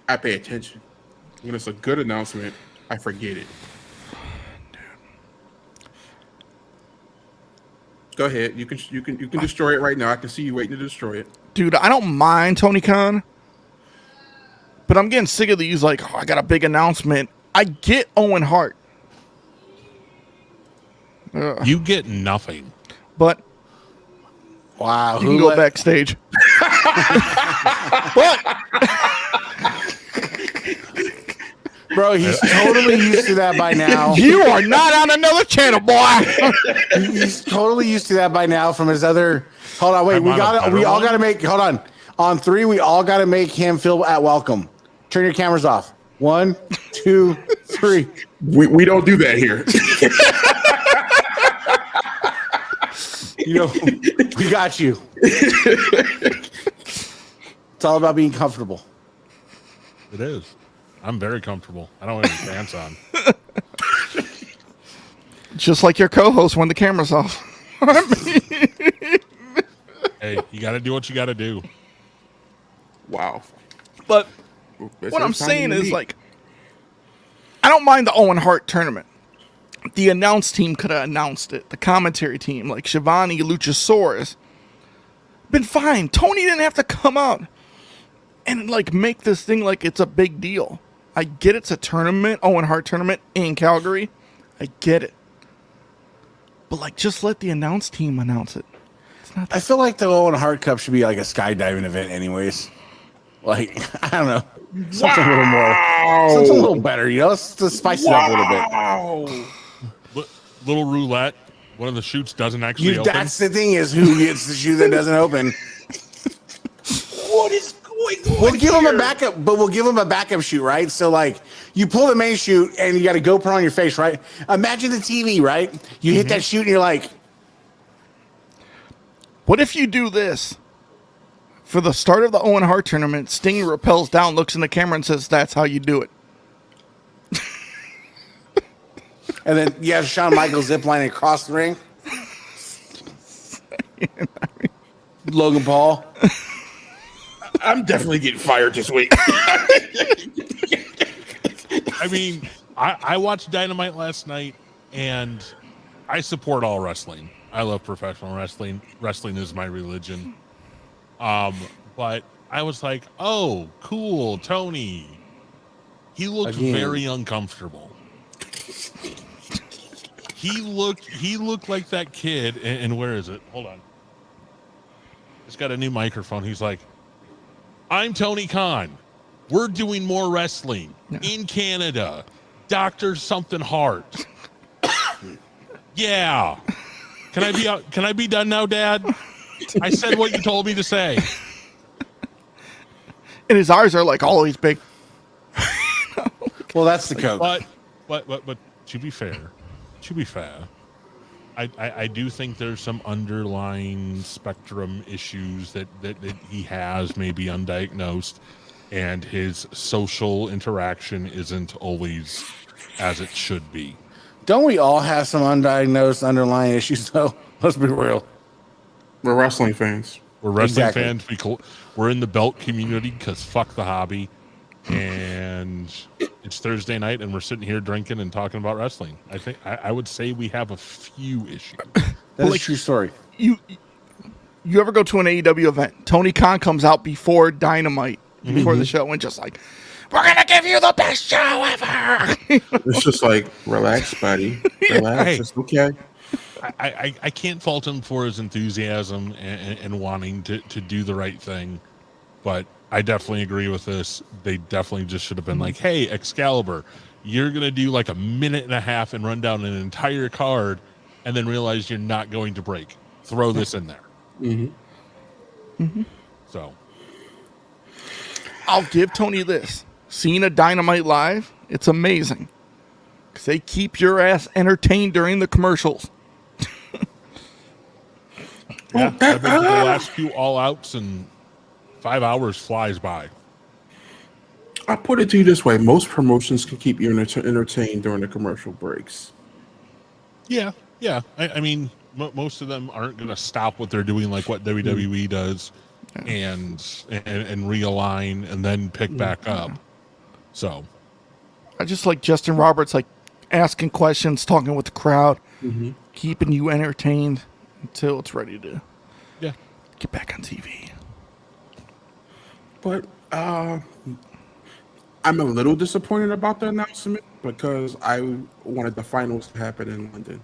I pay attention. When it's a good announcement, I forget it. Go ahead. You can destroy it right now. I can see you waiting to destroy it. Dude, I don't mind Tony Khan, but I'm getting sick of these. Like, oh, I got a big announcement. I get Owen Hart. You get nothing. But wow, you can go backstage. What? Bro, he's totally used to that by now. You are not on another channel, boy. He's totally used to that by now from his other. Hold on, wait. We all gotta make. Hold on. On 3, we all gotta make him feel at welcome. Turn your cameras off. 1, 2, 3. We don't do that here. You know, we got you. It's all about being comfortable. It is. I'm very comfortable. I don't have any pants on. Just like your co-host when the camera's off. Hey, you got to do what you got to do. Wow. But It's what I'm time saying to is, meet. like, I don't mind the Owen Hart tournament. The announce team could have announced it. The commentary team, like Shivani, Luchasaurus, been fine. Tony didn't have to come out and like make this thing like it's a big deal. I get it's a tournament, Owen Hart tournament in Calgary. I get it. But like, just let the announce team announce it. It's not. I feel like the Owen Hart Cup should be like a skydiving event, anyways. Like, I don't know, something a little more, something a little better. You know, let's spice it up a little bit. Wow. Little roulette. One of the chutes doesn't actually open. That's the thing, is who gets the shoe that doesn't open. What is We'll give him a backup, but we'll give him a backup shoot, right? So, like, you pull the main shoot and you got a GoPro on your face, right? Imagine the TV, right? You hit that shoot and you're like, What if you do this? For the start of the Owen Hart tournament, Sting rappels down, looks in the camera, and says, "That's how you do it." and then you have Shawn Michaels ziplining across the ring. Logan Paul. I'm definitely getting fired this week. I mean, I watched Dynamite last night, and I support all wrestling. I love professional wrestling. Wrestling is my religion. But I was like, oh, cool, Tony. He looked very uncomfortable. He looked like that kid, and where is it? Hold on. He's got a new microphone. He's like, I'm Tony Khan. We're doing more wrestling in Canada. Dr. Something Hart. Yeah. Can I be done now, Dad? I said what you told me to say. And his eyes are like always big. Well, that's the coke. But to be fair, I do think there's some underlying spectrum issues that he has, maybe undiagnosed, and his social interaction isn't always as it should be. Don't we all have some undiagnosed underlying issues, though? Let's be real. We're wrestling fans. We're wrestling fans. We're in the belt community because fuck the hobby. And it's Thursday night, and we're sitting here drinking and talking about wrestling. I think I would say we have a few issues. That's a true story. You ever go to an AEW event? Tony Khan comes out before Dynamite, before the show, and just like, we're gonna give you the best show ever. It's just like, relax, buddy. Relax. Hey. It's okay. I can't fault him for his enthusiasm and wanting to do the right thing, but I definitely agree with this. They definitely just should have been like, hey, Excalibur, you're going to do like a minute and a half and run down an entire card and then realize you're not going to break. Throw this in there. So I'll give Tony this. Seeing a Dynamite live, it's amazing. Because they keep your ass entertained during the commercials. yeah, I've been to the last few all-outs, and 5 hours flies by. I put it to you this way. Most promotions can keep you entertained during the commercial breaks. Yeah. I mean, most of them aren't going to stop what they're doing like what WWE does and realign and then pick back up. So I just like Justin Roberts, like asking questions, talking with the crowd, keeping you entertained until it's ready to get back on TV. But I'm a little disappointed about the announcement because I wanted the finals to happen in London.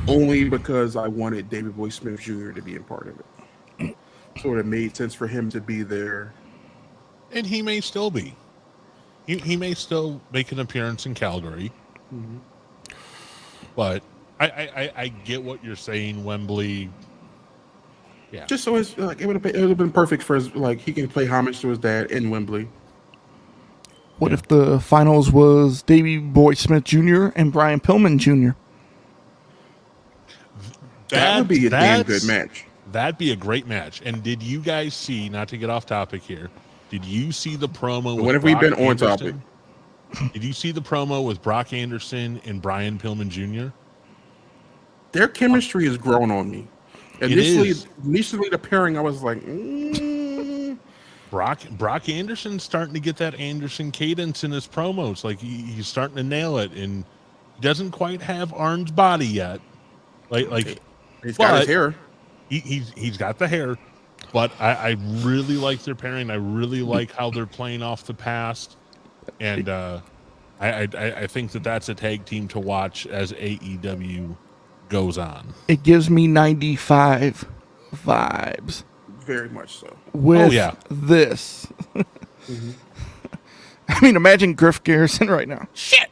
Only because I wanted David Boy Smith Jr. to be a part of it. So it made sense for him to be there. And he may still be. He may still make an appearance in Calgary. But I get what you're saying, Wembley. Yeah. Just so it's like it would have been perfect for his, like he can play homage to his dad in Wembley. What if the finals was Davey Boy Smith Jr. and Brian Pillman Jr.? That would be a damn good match. That'd be a great match. And did you guys see, not to get off topic here, did you see the promo with When have we Brock been on Anderson? topic? Did you see the promo with Brock Anderson and Brian Pillman Jr.? Their chemistry has grown on me. Initially, the pairing, I was like, Brock Anderson's starting to get that Anderson cadence in his promos. Like he's starting to nail it, and he doesn't quite have Arn's body yet. Like he's got his hair. He's got the hair, but I really like their pairing. I really like how they're playing off the past, and I think that's a tag team to watch as AEW goes on. It gives me 95 vibes. Very much so. With this. I mean, imagine Griff Garrison right now. Shit!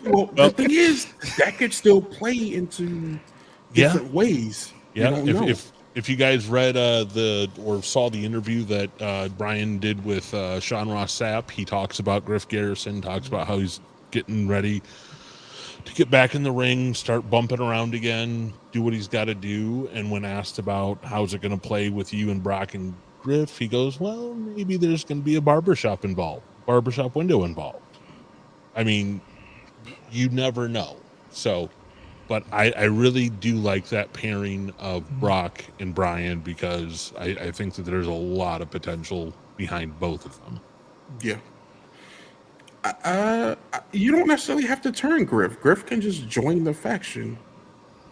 Well, the thing is, that could still play into different ways. Yeah, if you guys read or saw the interview that Brian did with Sean Ross Sapp, he talks about Griff Garrison, talks about how he's getting ready to get back in the ring, start bumping around again, do what he's got to do. And when asked about how's it going to play with you and Brock and Griff, he goes, well, maybe there's going to be a barbershop window involved. I mean, you never know. So, but I really do like that pairing of Brock and Brian, because I think that there's a lot of potential behind both of them. Yeah. You don't necessarily have to turn Griff. Griff can just join the faction.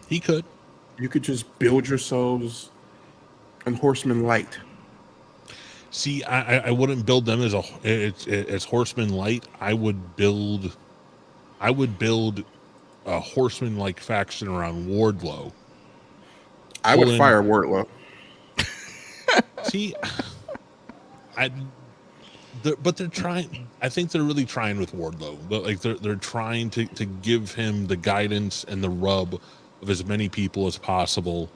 He could. You could just build yourselves an Horseman Light. See, I wouldn't build them as Horseman Light. I would build a Horseman-like faction around Wardlow. I would fire Wardlow. See, but they're trying. I think they're really trying with Wardlow. Like they're trying to give him the guidance and the rub of as many people as possible.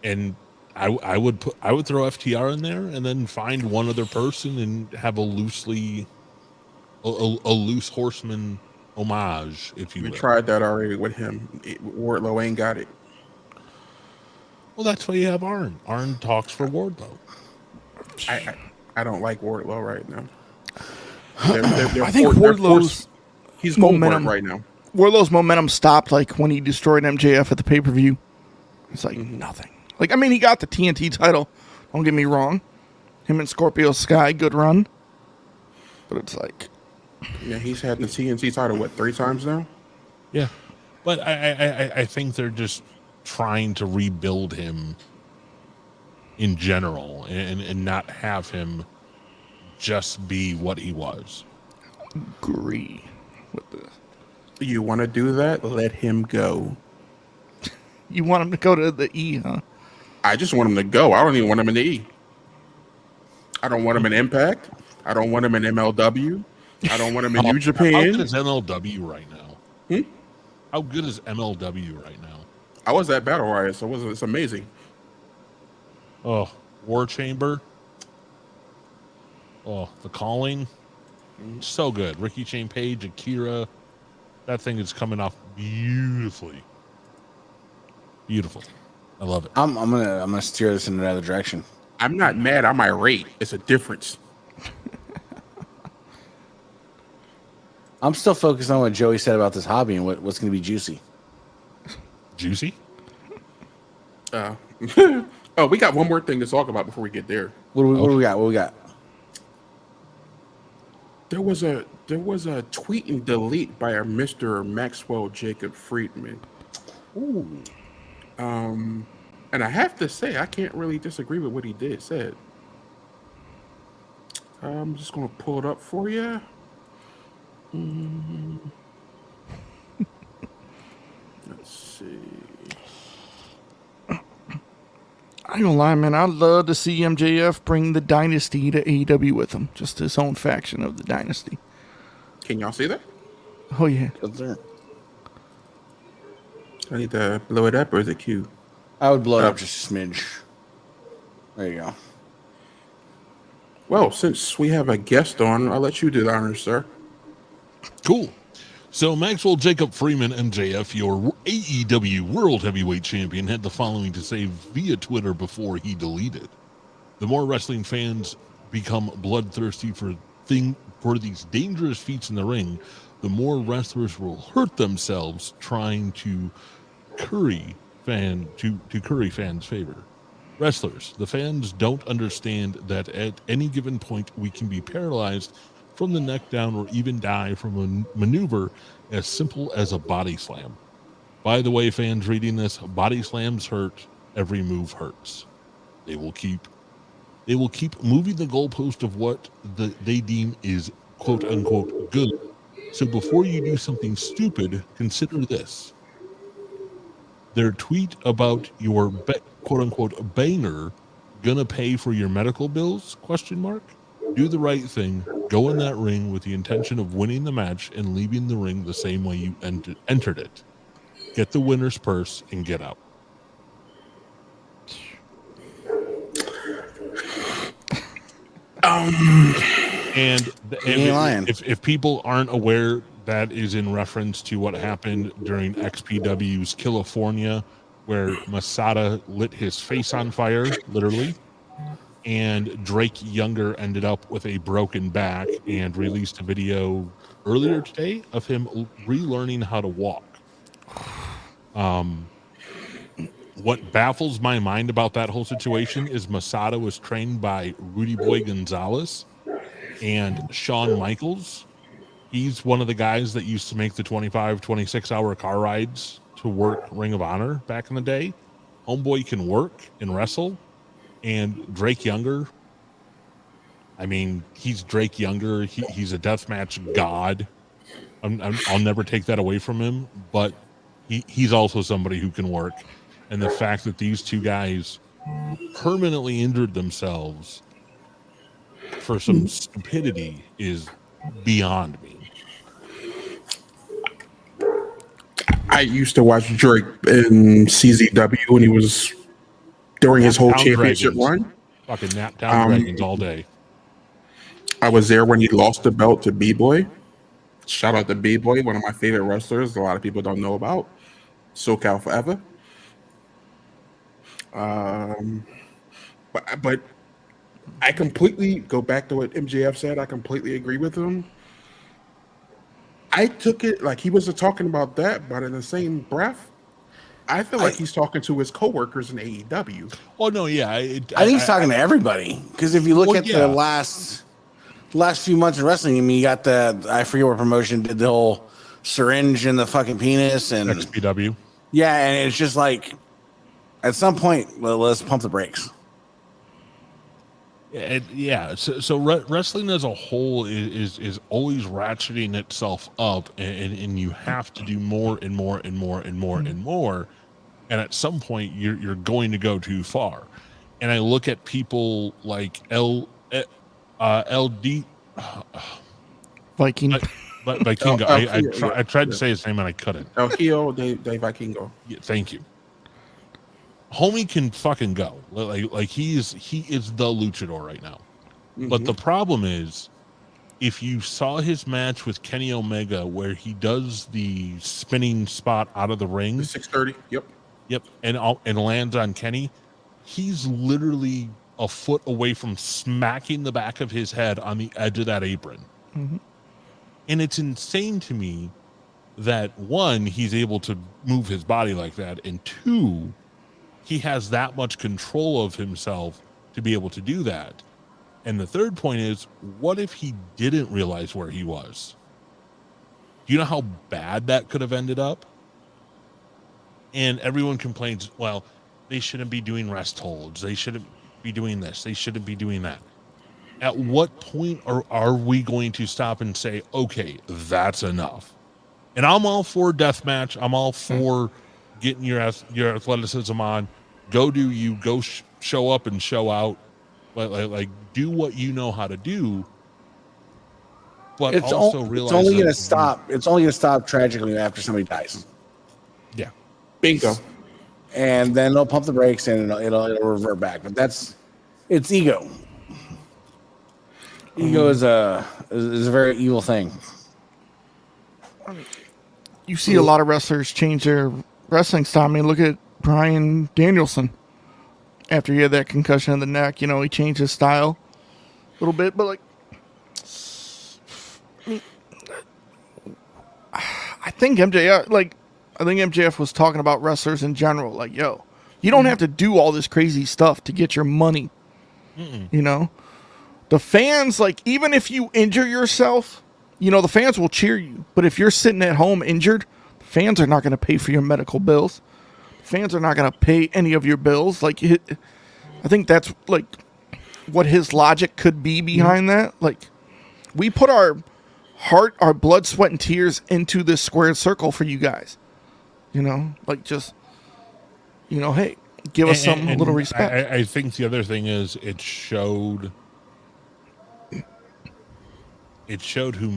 And I would throw FTR in there, and then find one other person and have a loose Horseman homage, if you will. We tried that already with him. Wardlow ain't got it. Well, that's why you have Arn. Arn talks for Wardlow. I don't like Wardlow right now. I think Wardlow's he's momentum right now. Wardlow's momentum stopped like when he destroyed MJF at the pay-per-view. It's like nothing. Like, I mean, he got the TNT title. Don't get me wrong. Him and Scorpio Sky, good run. But it's like, yeah, he's had the TNT title, what, 3 times now? Yeah. But I think they're just trying to rebuild him in general, and not have him just be what he was. agree with this. You want to do that? Let him go. You want him to go to the E, huh? I just want him to go. I don't even want him in the E. I don't want him in Impact. I don't want him in MLW. I don't want him in New Japan. How good is MLW right now? How good is MLW right now? I was at Battle Riot, so it's amazing. Oh, War Chamber. Oh, The Calling. So good. Ricky Shane Page, Akira. That thing is coming off beautifully. Beautiful. I love it. I'm gonna steer this in another direction. I'm not mad. I'm irate. It's a difference. I'm still focused on what Joey said about this hobby and what's going to be juicy. Juicy? Oh, we got one more thing to talk about before we get there. What do we got? What we got? There was a tweet and delete by a Mr. Maxwell Jacob Friedman. Ooh. And I have to say, I can't really disagree with what he said. I'm just going to pull it up for you. Let's see. I ain't gonna lie, man. I'd love to see MJF bring the Dynasty to AEW with him. Just his own faction of the Dynasty. Can y'all see that? Oh, yeah. Good there. I need to blow it up, or is it cute? I would blow it up just a smidge. There you go. Well, since we have a guest on, I'll let you do the honors, sir. Cool. So Maxwell Jacob Freeman, MJF, your AEW World Heavyweight Champion, had the following to say via Twitter before he deleted. The more wrestling fans become bloodthirsty for these dangerous feats in the ring, the more wrestlers will hurt themselves trying to curry fans' favor. Wrestlers, the fans don't understand that at any given point we can be paralyzed from the neck down or even die from a maneuver as simple as a body slam. By the way, fans reading this, body slams hurt, every move hurts. They will keep moving the goalpost of what they deem is quote unquote good. So before you do something stupid, consider this. Their tweet about your quote unquote banger gonna pay for your medical bills? ? Do the right thing. Go in that ring with the intention of winning the match and leaving the ring the same way you entered it. Get the winner's purse and get out. And ain't lying. if people aren't aware, that is in reference to what happened during XPW's California, where Masada lit his face on fire, literally, and Drake Younger ended up with a broken back and released a video earlier today of him relearning how to walk. What baffles my mind about that whole situation is Masada was trained by Rudy Boy Gonzalez and Shawn Michaels. He's one of the guys that used to make the 25, 26-hour car rides to work Ring of Honor back in the day. Homeboy can work and wrestle. And Drake Younger, I mean, he's Drake Younger. He's a deathmatch god. I'll never take that away from him, but he's also somebody who can work. And the fact that these two guys permanently injured themselves for some stupidity is beyond me. I used to watch Drake in CZW when he was during his whole Naptown championship Dragons. run. Fucking Naptown Dragons all day. I was there when he lost the belt to B-Boy. Shout out to B-Boy, one of my favorite wrestlers. A lot of people don't know about. SoCal Forever. But I completely go back to what MJF said. I completely agree with him. I took it like he wasn't talking about that, but in the same breath, I feel like he's talking to his coworkers in AEW. Oh no, yeah. I think he's talking to everybody, because if you look at the last few months of wrestling, I mean, you got I forget what promotion did the whole syringe in the fucking penis and XPW. Yeah, and it's just like at some point, let's pump the brakes. So wrestling as a whole is always ratcheting itself up, and you have to do more and more and more and more and more, and at some point you're going to go too far. And I look at people like LD Viking. But Vikingo. I tried to say his name and I couldn't. El Hijo de Vikingo. Yeah, thank you. Homie can fucking go. Like he is the luchador right now. Mm-hmm. But the problem is, if you saw his match with Kenny Omega where he does the spinning spot out of the ring, the 630. Yep, and lands on Kenny, he's literally a foot away from smacking the back of his head on the edge of that apron. Mm-hmm. And it's insane to me that, one, he's able to move his body like that, and two, he has that much control of himself to be able to do that. And the third point is, what if he didn't realize where he was? Do you know how bad that could have ended up? And everyone complains, well, they shouldn't be doing rest holds. They shouldn't be doing this. They shouldn't be doing that. At what point are we going to stop and say, okay, that's enough? And I'm all for deathmatch. I'm all for getting your athleticism on. Go do you. Go show up and show out. Like do what you know how to do. But it's also realize it's only going to stop. It's only going to stop tragically after somebody dies. Yeah. Bingo. And then they'll pump the brakes and it'll revert back. But it's ego. Ego is a very evil thing. You see a lot of wrestlers change their wrestling style. I mean, look at Bryan Danielson. After he had that concussion in the neck, he changed his style a little bit. But like, I think MJF was talking about wrestlers in general. Like, yo, you don't have to do all this crazy stuff to get your money. The fans, like, even if you injure yourself, the fans will cheer you. But if you're sitting at home injured, the fans are not going to pay for your medical bills. Fans are not going to pay any of your bills. Like, I think that's like what his logic could be behind that. Like, we put our heart, our blood, sweat, and tears into this squared circle for you guys. Like, just, hey, give us a little respect. I think the other thing is it showed who it showed who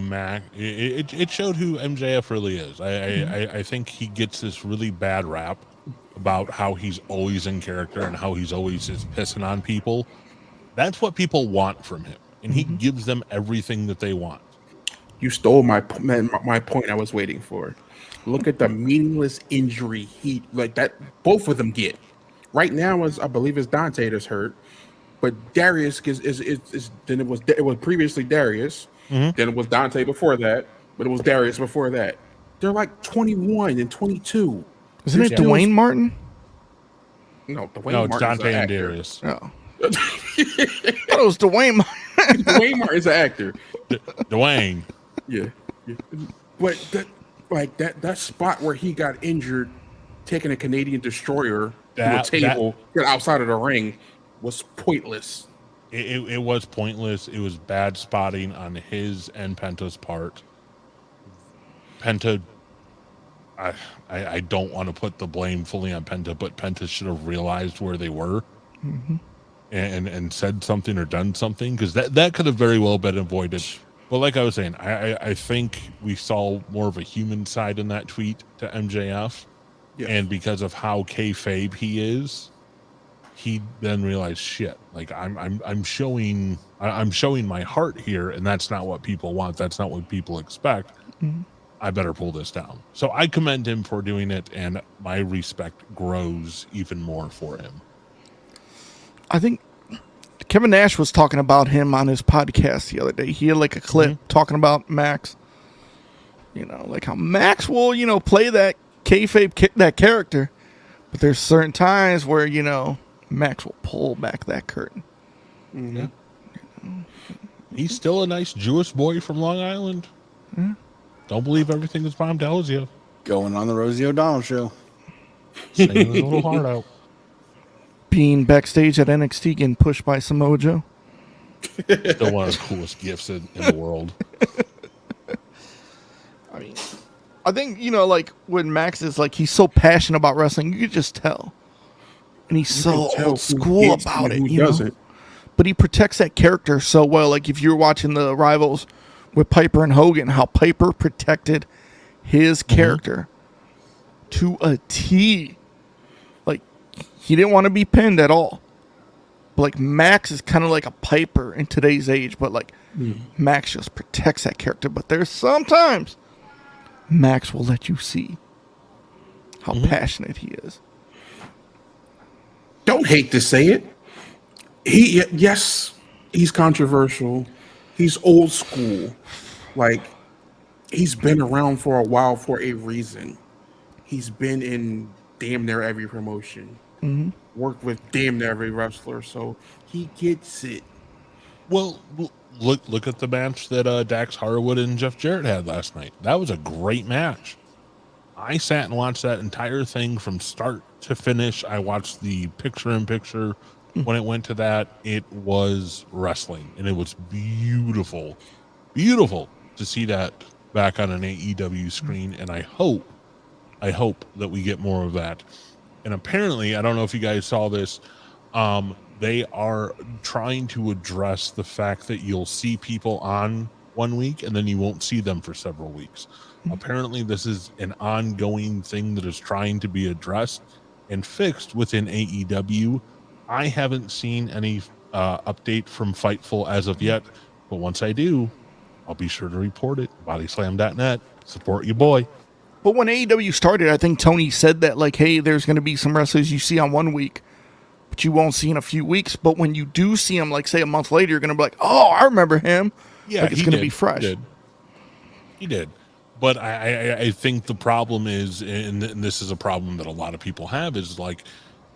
MJF really is. I think he gets this really bad rap about how he's always in character and how he's always just pissing on people. That's what people want from him. and he gives them everything that they want. You stole my point I was waiting for. Look at the meaningless injury like that both of them get. Right now, as I believe is Dante that's hurt, but Darius is then it was previously Darius, then it was Dante before that, but it was Darius before that. They're like 21 and 22. Isn't it Dwayne Martin? No, Dwayne No, it's Martin's Dante an and actor. Darius. Oh. I thought it was Dwayne Martin. Dwayne Martin's an actor. Dwayne. Yeah. But that spot where he got injured taking a Canadian destroyer to a table outside of the ring was pointless. It was pointless. It was bad spotting on his and Penta's part. Penta, I don't want to put the blame fully on Penta, but Penta should have realized where they were and said something or done something, because that could have very well been avoided. But like I was saying, I think we saw more of a human side in that tweet to MJF. Yes. And because of how kayfabe he is, he then realized, shit, like I'm showing my heart here, and that's not what people want. That's not what people expect. I better pull this down. So I commend him for doing it, and my respect grows even more for him. I think Kevin Nash was talking about him on his podcast the other day. He had like a clip talking about Max. You know, like how Max will, play that kayfabe, that character, but there's certain times where, Max will pull back that curtain. Yeah. He's still a nice Jewish boy from Long Island. Don't believe everything his mom tells you. Going on the Rosie O'Donnell show. Saying his little heart out. Being backstage at NXT getting pushed by Samoa Joe. Still one of the coolest gifts in the world. I mean, I think, like when Max is like, he's so passionate about wrestling, you could just tell. And he's so old school about it, doesn't. But he protects that character so well. Like if you're watching the Rivals with Piper and Hogan, how Piper protected his character to a T. Like he didn't want to be pinned at all. But like Max is kind of like a Piper in today's age, but like Max just protects that character. But there's sometimes Max will let you see how passionate he is. Don't hate to say it. Yes, he's controversial. He's old school. Like, he's been around for a while for a reason. He's been in damn near every promotion. Worked with damn near every wrestler, so he gets it. Well, look at the match that Dax Harwood and Jeff Jarrett had last night. That was a great match. I sat and watched that entire thing from start to finish. I watched the picture-in-picture. When it went to that, it was wrestling, and it was beautiful, beautiful to see that back on an AEW screen. And I hope that we get more of that. And apparently, I don't know if you guys saw this, they are trying to address the fact that you'll see people on 1 week and then you won't see them for several weeks. Apparently, this is an ongoing thing that is trying to be addressed and fixed within AEW. I haven't seen any update from Fightful as of yet, but once I do, I'll be sure to report it. Bodyslam.net. Support your boy. But when AEW started, I think Tony said that, like, hey, there's going to be some wrestlers you see on 1 week, but you won't see in a few weeks. But when you do see them, like, say a month later, you're going to be like, oh, I remember him. Yeah, like, it's going to be fresh. He did. But I think the problem is, and this is a problem that a lot of people have, is like,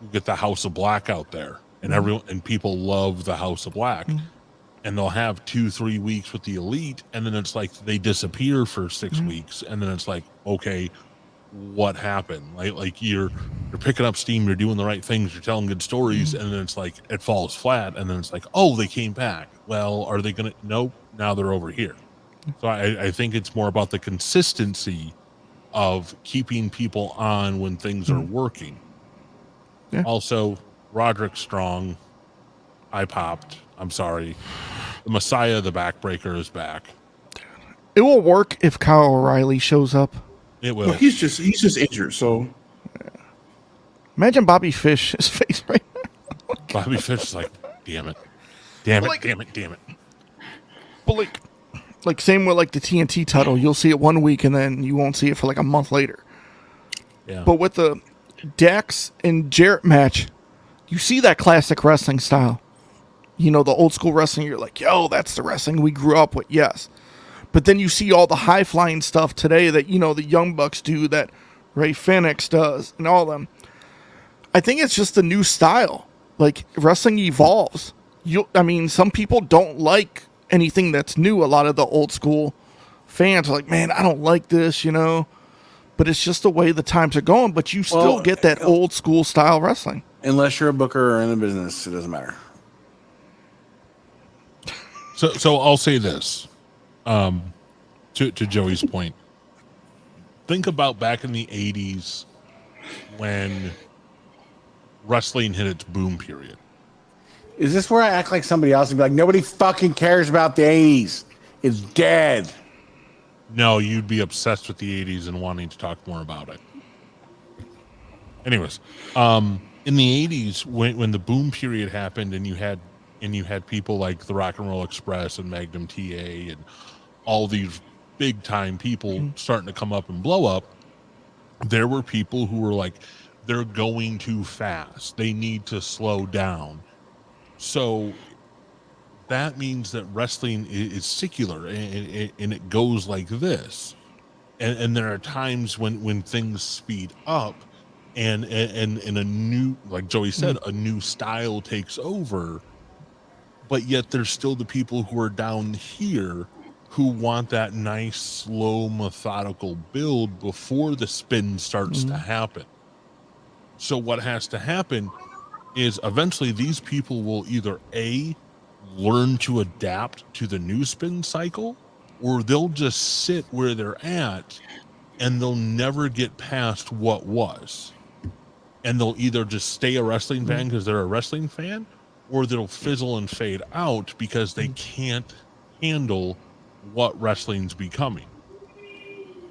you get the House of Black out there, and everyone and people love the House of Black, and they'll have 2-3 weeks with the Elite, and then it's like they disappear for 6 weeks, and then it's like, okay, what happened? Like you're picking up steam, you're doing the right things, you're telling good stories, and then it's like it falls flat, and then it's like, oh, they came back. Well, are they gonna? Nope. Now they're over here. So I think it's more about the consistency of keeping people on when things are working. Yeah. Also, Roderick Strong, I popped. I'm sorry. The Messiah, the Backbreaker, is back. It will work if Kyle O'Reilly shows up. It will. Well, he's just injured, so. Imagine Bobby Fish's face right now. Bobby Fish is like, damn it. Damn it, like, damn it, damn it. But like same with like the TNT title, you'll see it one week and then you won't see it for like a month later. Yeah. But with the Dax and Jarrett match, you see that classic wrestling style. You know, the old school wrestling, you're like, yo, that's the wrestling we grew up with, yes. But then you see all the high-flying stuff today that, you know, the Young Bucks do, that Ray Phoenix does, and all of them. I think it's just a new style. Like, wrestling evolves. I mean, some people don't like anything that's new. A lot of the old school fans are like, man, I don't like this, you know. But it's just the way the times are going. But you still get that old school style wrestling. Unless you're a booker or in a business, it doesn't matter. So I'll say this, to Joey's point. Think about back in the 80s when wrestling hit its boom period. Is this where I act like somebody else and be like, nobody fucking cares about the 80s? It's dead. No, you'd be obsessed with the 80s and wanting to talk more about it. Anyways, in the 80s, when the boom period happened and you had people like the Rock and Roll Express and Magnum TA and all these big time people starting to come up and blow up, there were people who were like, they're going too fast. They need to slow down. So that means that wrestling is secular and it goes like this. And there are times when things speed up and a new, like Joey said, a new style takes over. But yet there's still the people who are down here who want that nice, slow, methodical build before the spin starts to happen. So what has to happen is eventually these people will either A, learn to adapt to the new spin cycle, or they'll just sit where they're at and they'll never get past what was. And they'll either just stay a wrestling fan because they're a wrestling fan, or they'll fizzle and fade out because they can't handle what wrestling's becoming.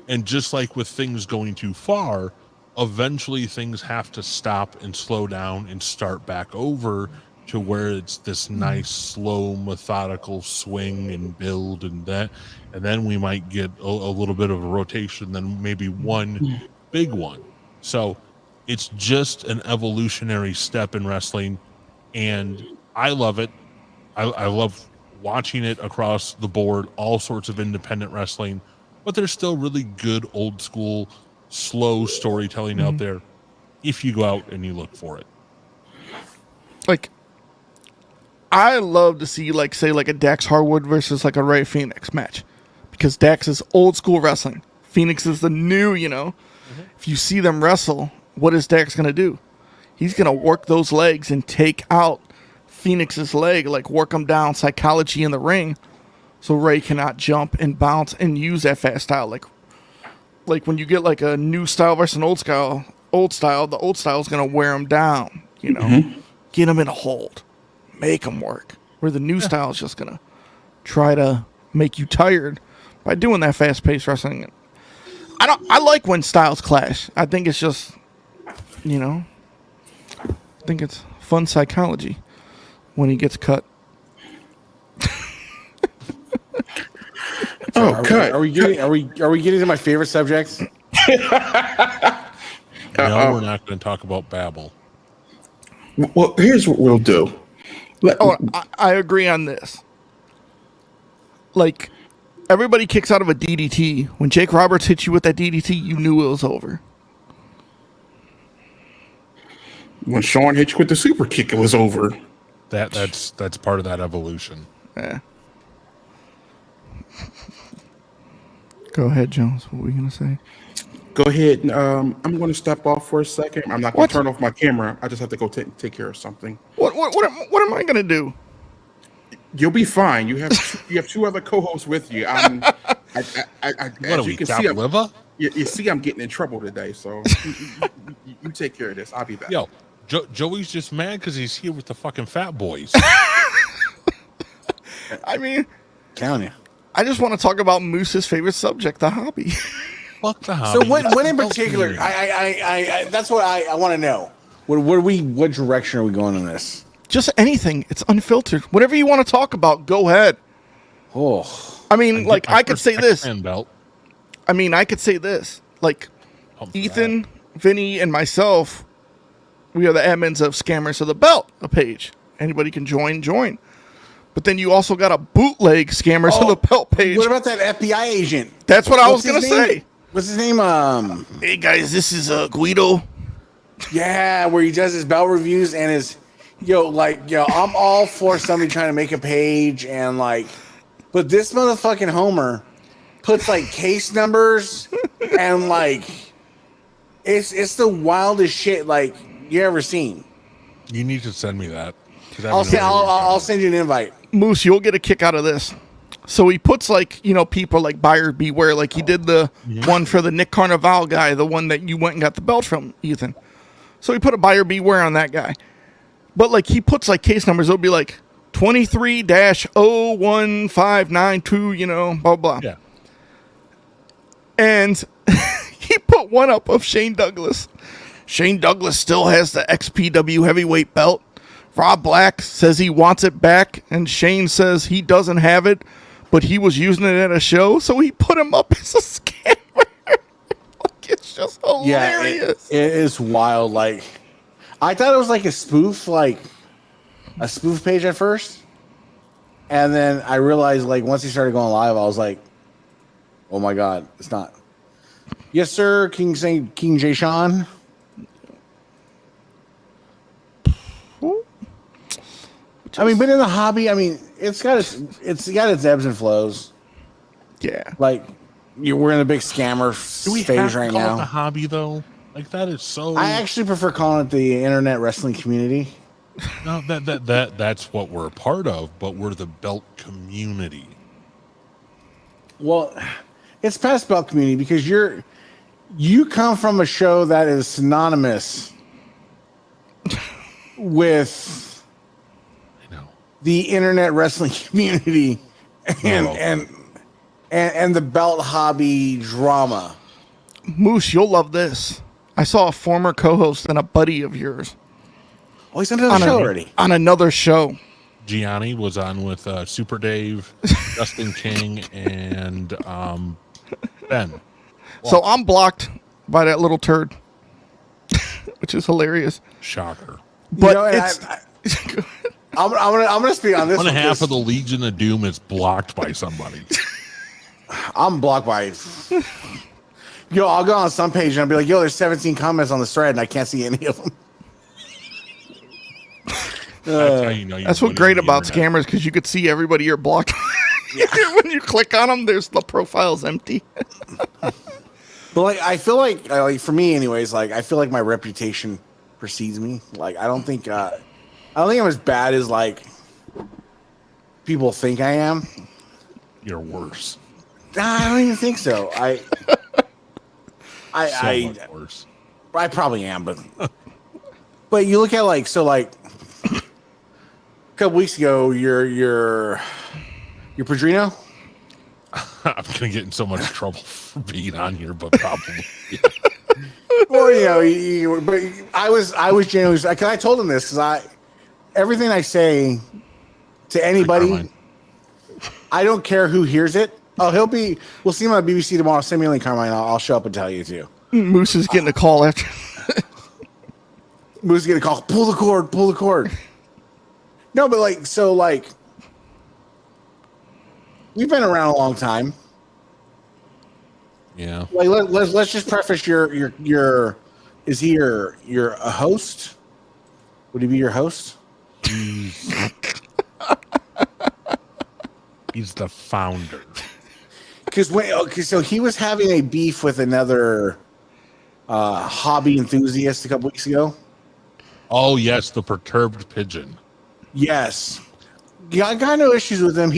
And just like with things going too far, eventually things have to stop and slow down and start back over to where it's this nice, slow, methodical swing and build and that. And then we might get a little bit of a rotation, then maybe one big one. So it's just an evolutionary step in wrestling. And I love it. I love watching it across the board, all sorts of independent wrestling, but there's still really good old school, slow storytelling out there if you go out and you look for it. Like, I love to see, like, say, like a Dax Harwood versus like a Ray Phoenix match, because Dax is old school wrestling. Phoenix is the new, you know. If you see them wrestle, what is Dax going to do? He's going to work those legs and take out Phoenix's leg, like work him down, psychology in the ring, so Ray cannot jump and bounce and use that fast style. Like when you get like a new style versus an old style, the old style is going to wear him down, you know, get him in a hold, make him work. Where the new style is just going to try to make you tired by doing that fast-paced wrestling. I like when styles clash. I think it's just, you know, I think it's fun psychology when he gets cut. Cut. Are we getting to my favorite subjects? No, we're not going to talk about Babel. Well, here's what we'll do. I agree on this. Like, everybody kicks out of a DDT. When Jake Roberts hit you with that DDT, you knew it was over. When Sean hit you with the super kick, it was over. That's part of that evolution. Yeah. Go ahead, Jones. What were you gonna say? Go ahead. I'm going to step off for a second. I'm not going to turn off my camera. I just have to go take care of something. What am I gonna do? You'll be fine. You have two other co-hosts with you. What are we, top liver? You see, I'm getting in trouble today. So you take care of this. I'll be back. Yo, Joey's just mad because he's here with the fucking fat boys. I mean, Count you. I just want to talk about Moose's favorite subject, the hobby. Fuck the hobby. So when in particular, I that's what I want to know. What direction are we going in this? Just anything. It's unfiltered. Whatever you want to talk about, go ahead. Oh, I mean, like, I could say this. Belt. I mean, I could say this. Like, Ethan, Vinny, and myself, we are the admins of Scammers of the Belt, a page. Anybody can join. But then you also got a bootleg Scammers of the Belt page. What about that FBI agent? That's what I was going to say. What's his name? Hey, guys, this is Guido. Yeah, where he does his belt reviews and his, I'm all for somebody trying to make a page and like, but this motherfucking Homer puts like case numbers and like, it's the wildest shit like you ever seen. You need to send me that. I'll send you an invite. Moose, you'll get a kick out of this. So he puts like, people like buyer beware, like he did the one for the Nick Carnival guy, the one that you went and got the belt from, Ethan. So he put a buyer beware on that guy. But like he puts like case numbers, it'll be like 23-01592, blah, blah. Yeah. And he put one up of Shane Douglas. Shane Douglas still has the XPW heavyweight belt. Rob Black says he wants it back, and Shane says he doesn't have it, but he was using it at a show, so he put him up as a scammer. Like, it's just hilarious. Yeah, it is wild. Like, I thought it was like a spoof page at first, and then I realized, like, once he started going live, I was like, oh my god, it's not. Yes, sir, King J. Sean. I mean, but in the hobby, I mean, it's got its ebbs and flows. Yeah, like we're in a big scammer phase right now. It the hobby though, like that is so. I actually prefer calling it the internet wrestling community. No, that's what we're a part of, but we're the belt community. Well, it's past belt community because you come from a show that is synonymous with the internet wrestling community and the belt hobby drama. Moose, you'll love this. I saw a former co-host and a buddy of yours. Oh, he's on another show already. On another show. Gianni was on with Super Dave, Justin King, and Ben. So I'm blocked by that little turd, which is hilarious. Shocker. But I'm gonna speak on this. 1.5 of the Legion of Doom is blocked by somebody. I'm blocked by. I'll go on some page and I'll be like, there's 17 comments on this thread and I can't see any of them. That's what's great about scammers, because you could see everybody you're blocked. When you click on them, the profile's empty. But like, I feel like for me, anyways, like I feel like my reputation precedes me. Like I don't think I'm as bad as like people think I am. You're worse. I don't even think so. Much worse. I probably am, but you look at like a couple weeks ago, your Padrino. I'm gonna get in so much trouble for being on here, but probably. Well, but I was genuinely, because I told him this, because everything I say to anybody, I don't care who hears it. Oh, we'll see him on BBC tomorrow. Send me a link, Carmine. I'll show up and tell you too. Moose is getting a call after. Moose is getting a call. Pull the cord. No, but we've been around a long time. Yeah. Like let's just preface your is he your a host? Would he be your host? He's the founder. So he was having a beef with another hobby enthusiast a couple weeks ago. Oh yes, the perturbed pigeon. Yes. Yeah, I got no issues with him.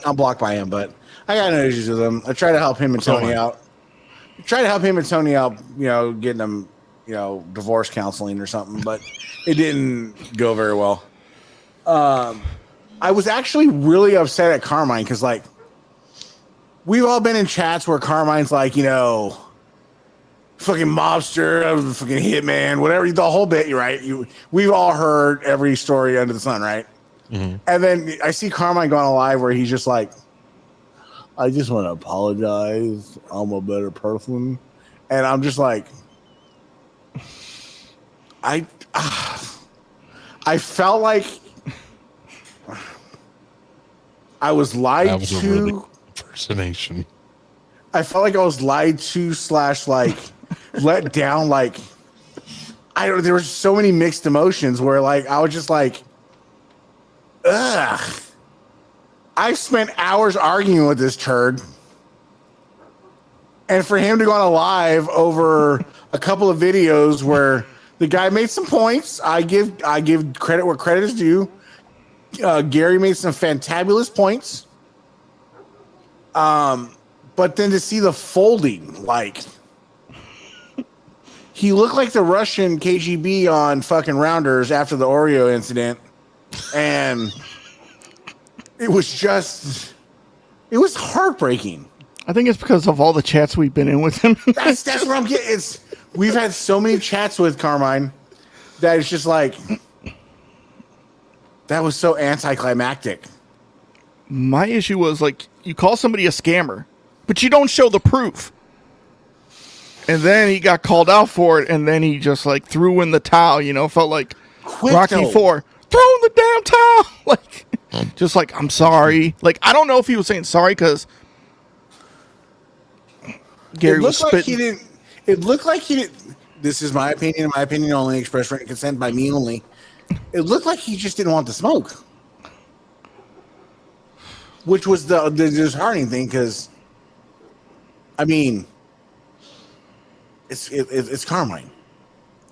I'm blocked by him, but I got no issues with him. I try to help him and Tony out. Getting them, divorce counseling or something, but it didn't go very well. I was actually really upset at Carmine because, like, we've all been in chats where Carmine's like, fucking mobster, fucking hitman, whatever, the whole bit, right? We've all heard every story under the sun, right? Mm-hmm. And then I see Carmine going live where he's just like, I just want to apologize. I'm a better person. And I'm just like, I felt like I was lied That was to. a really good impersonation. I felt like I was lied to / like let down. Like there were so many mixed emotions where like I was just like, ugh. I've spent hours arguing with this turd, and for him to go on a live over a couple of videos where the guy made some points, I give credit where credit is due. Gary made some fantabulous points. But then to see the folding, like he looked like the Russian KGB on fucking Rounders after the Oreo incident, and it was heartbreaking. I think it's because of all the chats we've been in with him. That's what I'm getting. We've had so many chats with Carmine that it's just like that was so anticlimactic. My issue was like you call somebody a scammer, but you don't show the proof. And then he got called out for it, and then he just like threw in the towel, felt like Rocky IV. Throw in the damn towel. Like just like, I'm sorry. Like, I don't know if he was saying sorry because Gary was spitting. It looked like he didn't. This is my opinion. My opinion only, expressed written consent by me only. It looked like he just didn't want the smoke, which was the disheartening thing. Because, I mean, it's Carmine.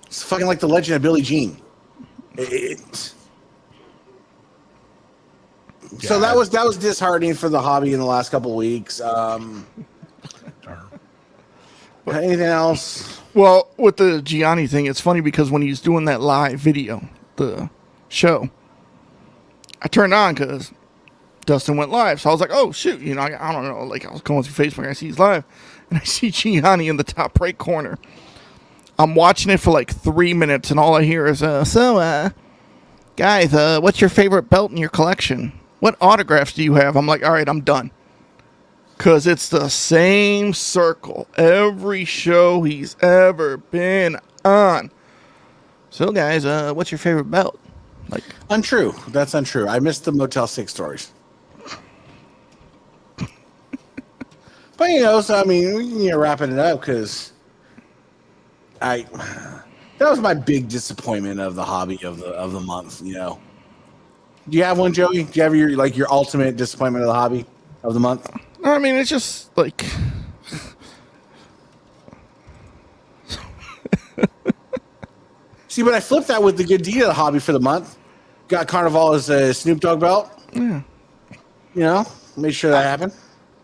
It's fucking like the Legend of Billie Jean. So that was disheartening for the hobby in the last couple of weeks. Anything else? Well, with the Gianni thing, it's funny because when he's doing that live video, the show, I turned on because Dustin went live. So I was like, oh, shoot. I don't know. Like, I was going through Facebook. I see he's live. And I see Gianni in the top right corner. I'm watching it for like 3 minutes, and all I hear is, guys, what's your favorite belt in your collection? What autographs do you have? I'm like, all right, I'm done. Because it's the same circle every show he's ever been on. So, guys, what's your favorite belt? Like, untrue. That's untrue. I missed the Motel 6 stories. But, so, I mean, we can wrapping it up because that was my big disappointment of the hobby of the month, Do you have one, Joey? Do you have your ultimate disappointment of the hobby of the month? I mean, it's just like see, but I flipped that with the good deed of the hobby for the month. Got Carnival as a Snoop Dogg belt. Yeah. Make sure that happened.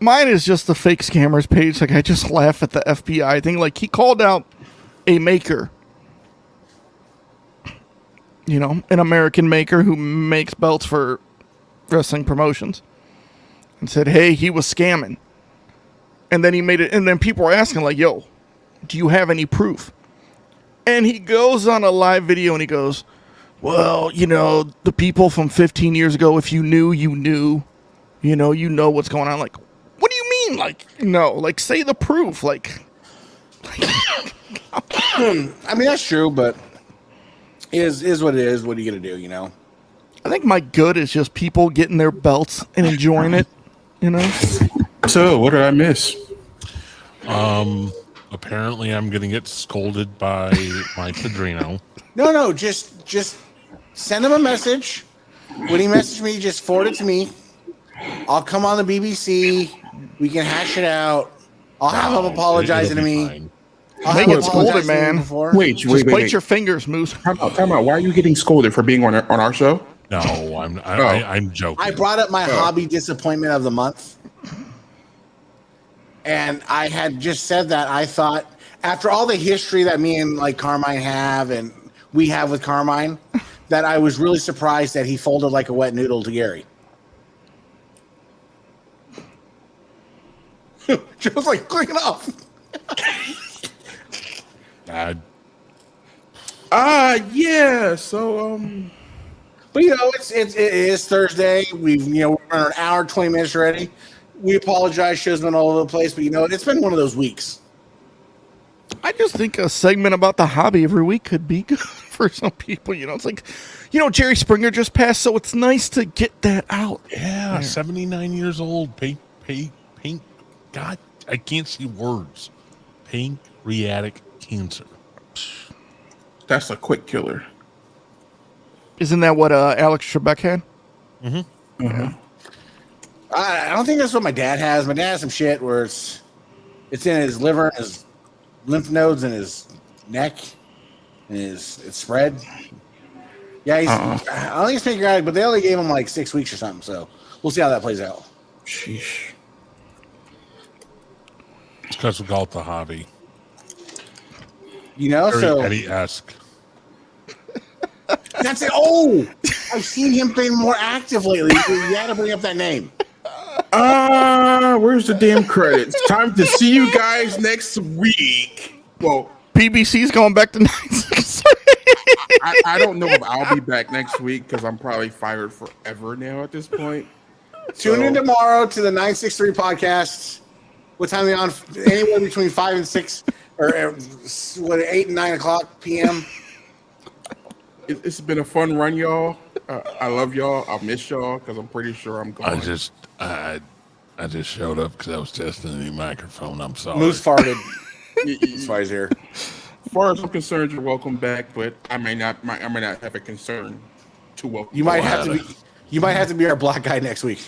Mine is just the fake scammers page. Like, I just laugh at the FBI thing. Like, he called out a maker, an American maker who makes belts for wrestling promotions, and said, hey, he was scamming. And then he made it, and then people were asking, like, yo, do you have any proof? And he goes on a live video and he goes, well, the people from 15 years ago, if you knew, you knew, you know what's going on. Like, what do you mean? Like, no, like, say the proof. Like I mean, that's true, but is what it is. What are you going to do, I think my good is just people getting their belts and enjoying it, So, what did I miss? Apparently I'm going to get scolded by my Padrino. No, just send him a message. When he messages me, just forward it to me. I'll come on the BBC. We can hash it out. I'll have him apologizing to me. Fine. Make it scolded, man. Wait. Bite your fingers, Moose. Time out. Why are you getting scolded for being on our show? No, I'm joking. I brought up my hobby disappointment of the month. And I had just said that I thought, after all the history that me and Carmine have and we have with Carmine, that I was really surprised that he folded like a wet noodle to Gary. Joe's like, clean it off. Bad. Yeah. So, But it is Thursday. We're an hour, 20 minutes already. We apologize. Show's been all over the place, but it's been one of those weeks. I just think a segment about the hobby every week could be good for some people. It's like, Jerry Springer just passed, so it's nice to get that out. Yeah, there. 79 years old. Pink. God, I can't see words. Pancreatic cancer. That's a quick killer. Isn't that what Alex Trebek had? Mm-hmm. Uh-huh. I don't think that's what my dad has. My dad has some shit where it's in his liver, and his lymph nodes, and his neck, and it's spread. Yeah, I don't think it's pancreatic, but they only gave him like 6 weeks or something. So we'll see how that plays out. Sheesh. It's because we call it the hobby. Very so Eddie-esque. That's it. Oh, I've seen him play more active lately. You got to bring up that name. Where's the damn credits? Time to see you guys next week. Well, PBC's going back to 9-6. I don't know if I'll be back next week because I'm probably fired forever now at this point. Tune in tomorrow to the 963 podcast. What time are they on? Anywhere between 5 and 6, or 8 and 9 o'clock p.m. It's been a fun run, y'all. I love y'all. I'll miss y'all because I'm pretty sure I'm going. I just showed up because I was testing the new microphone. I'm sorry. Moose farted. That's why he's here. As far as I'm concerned, you're welcome back, but I may not have a concern to welcome. You might have to be our black guy next week.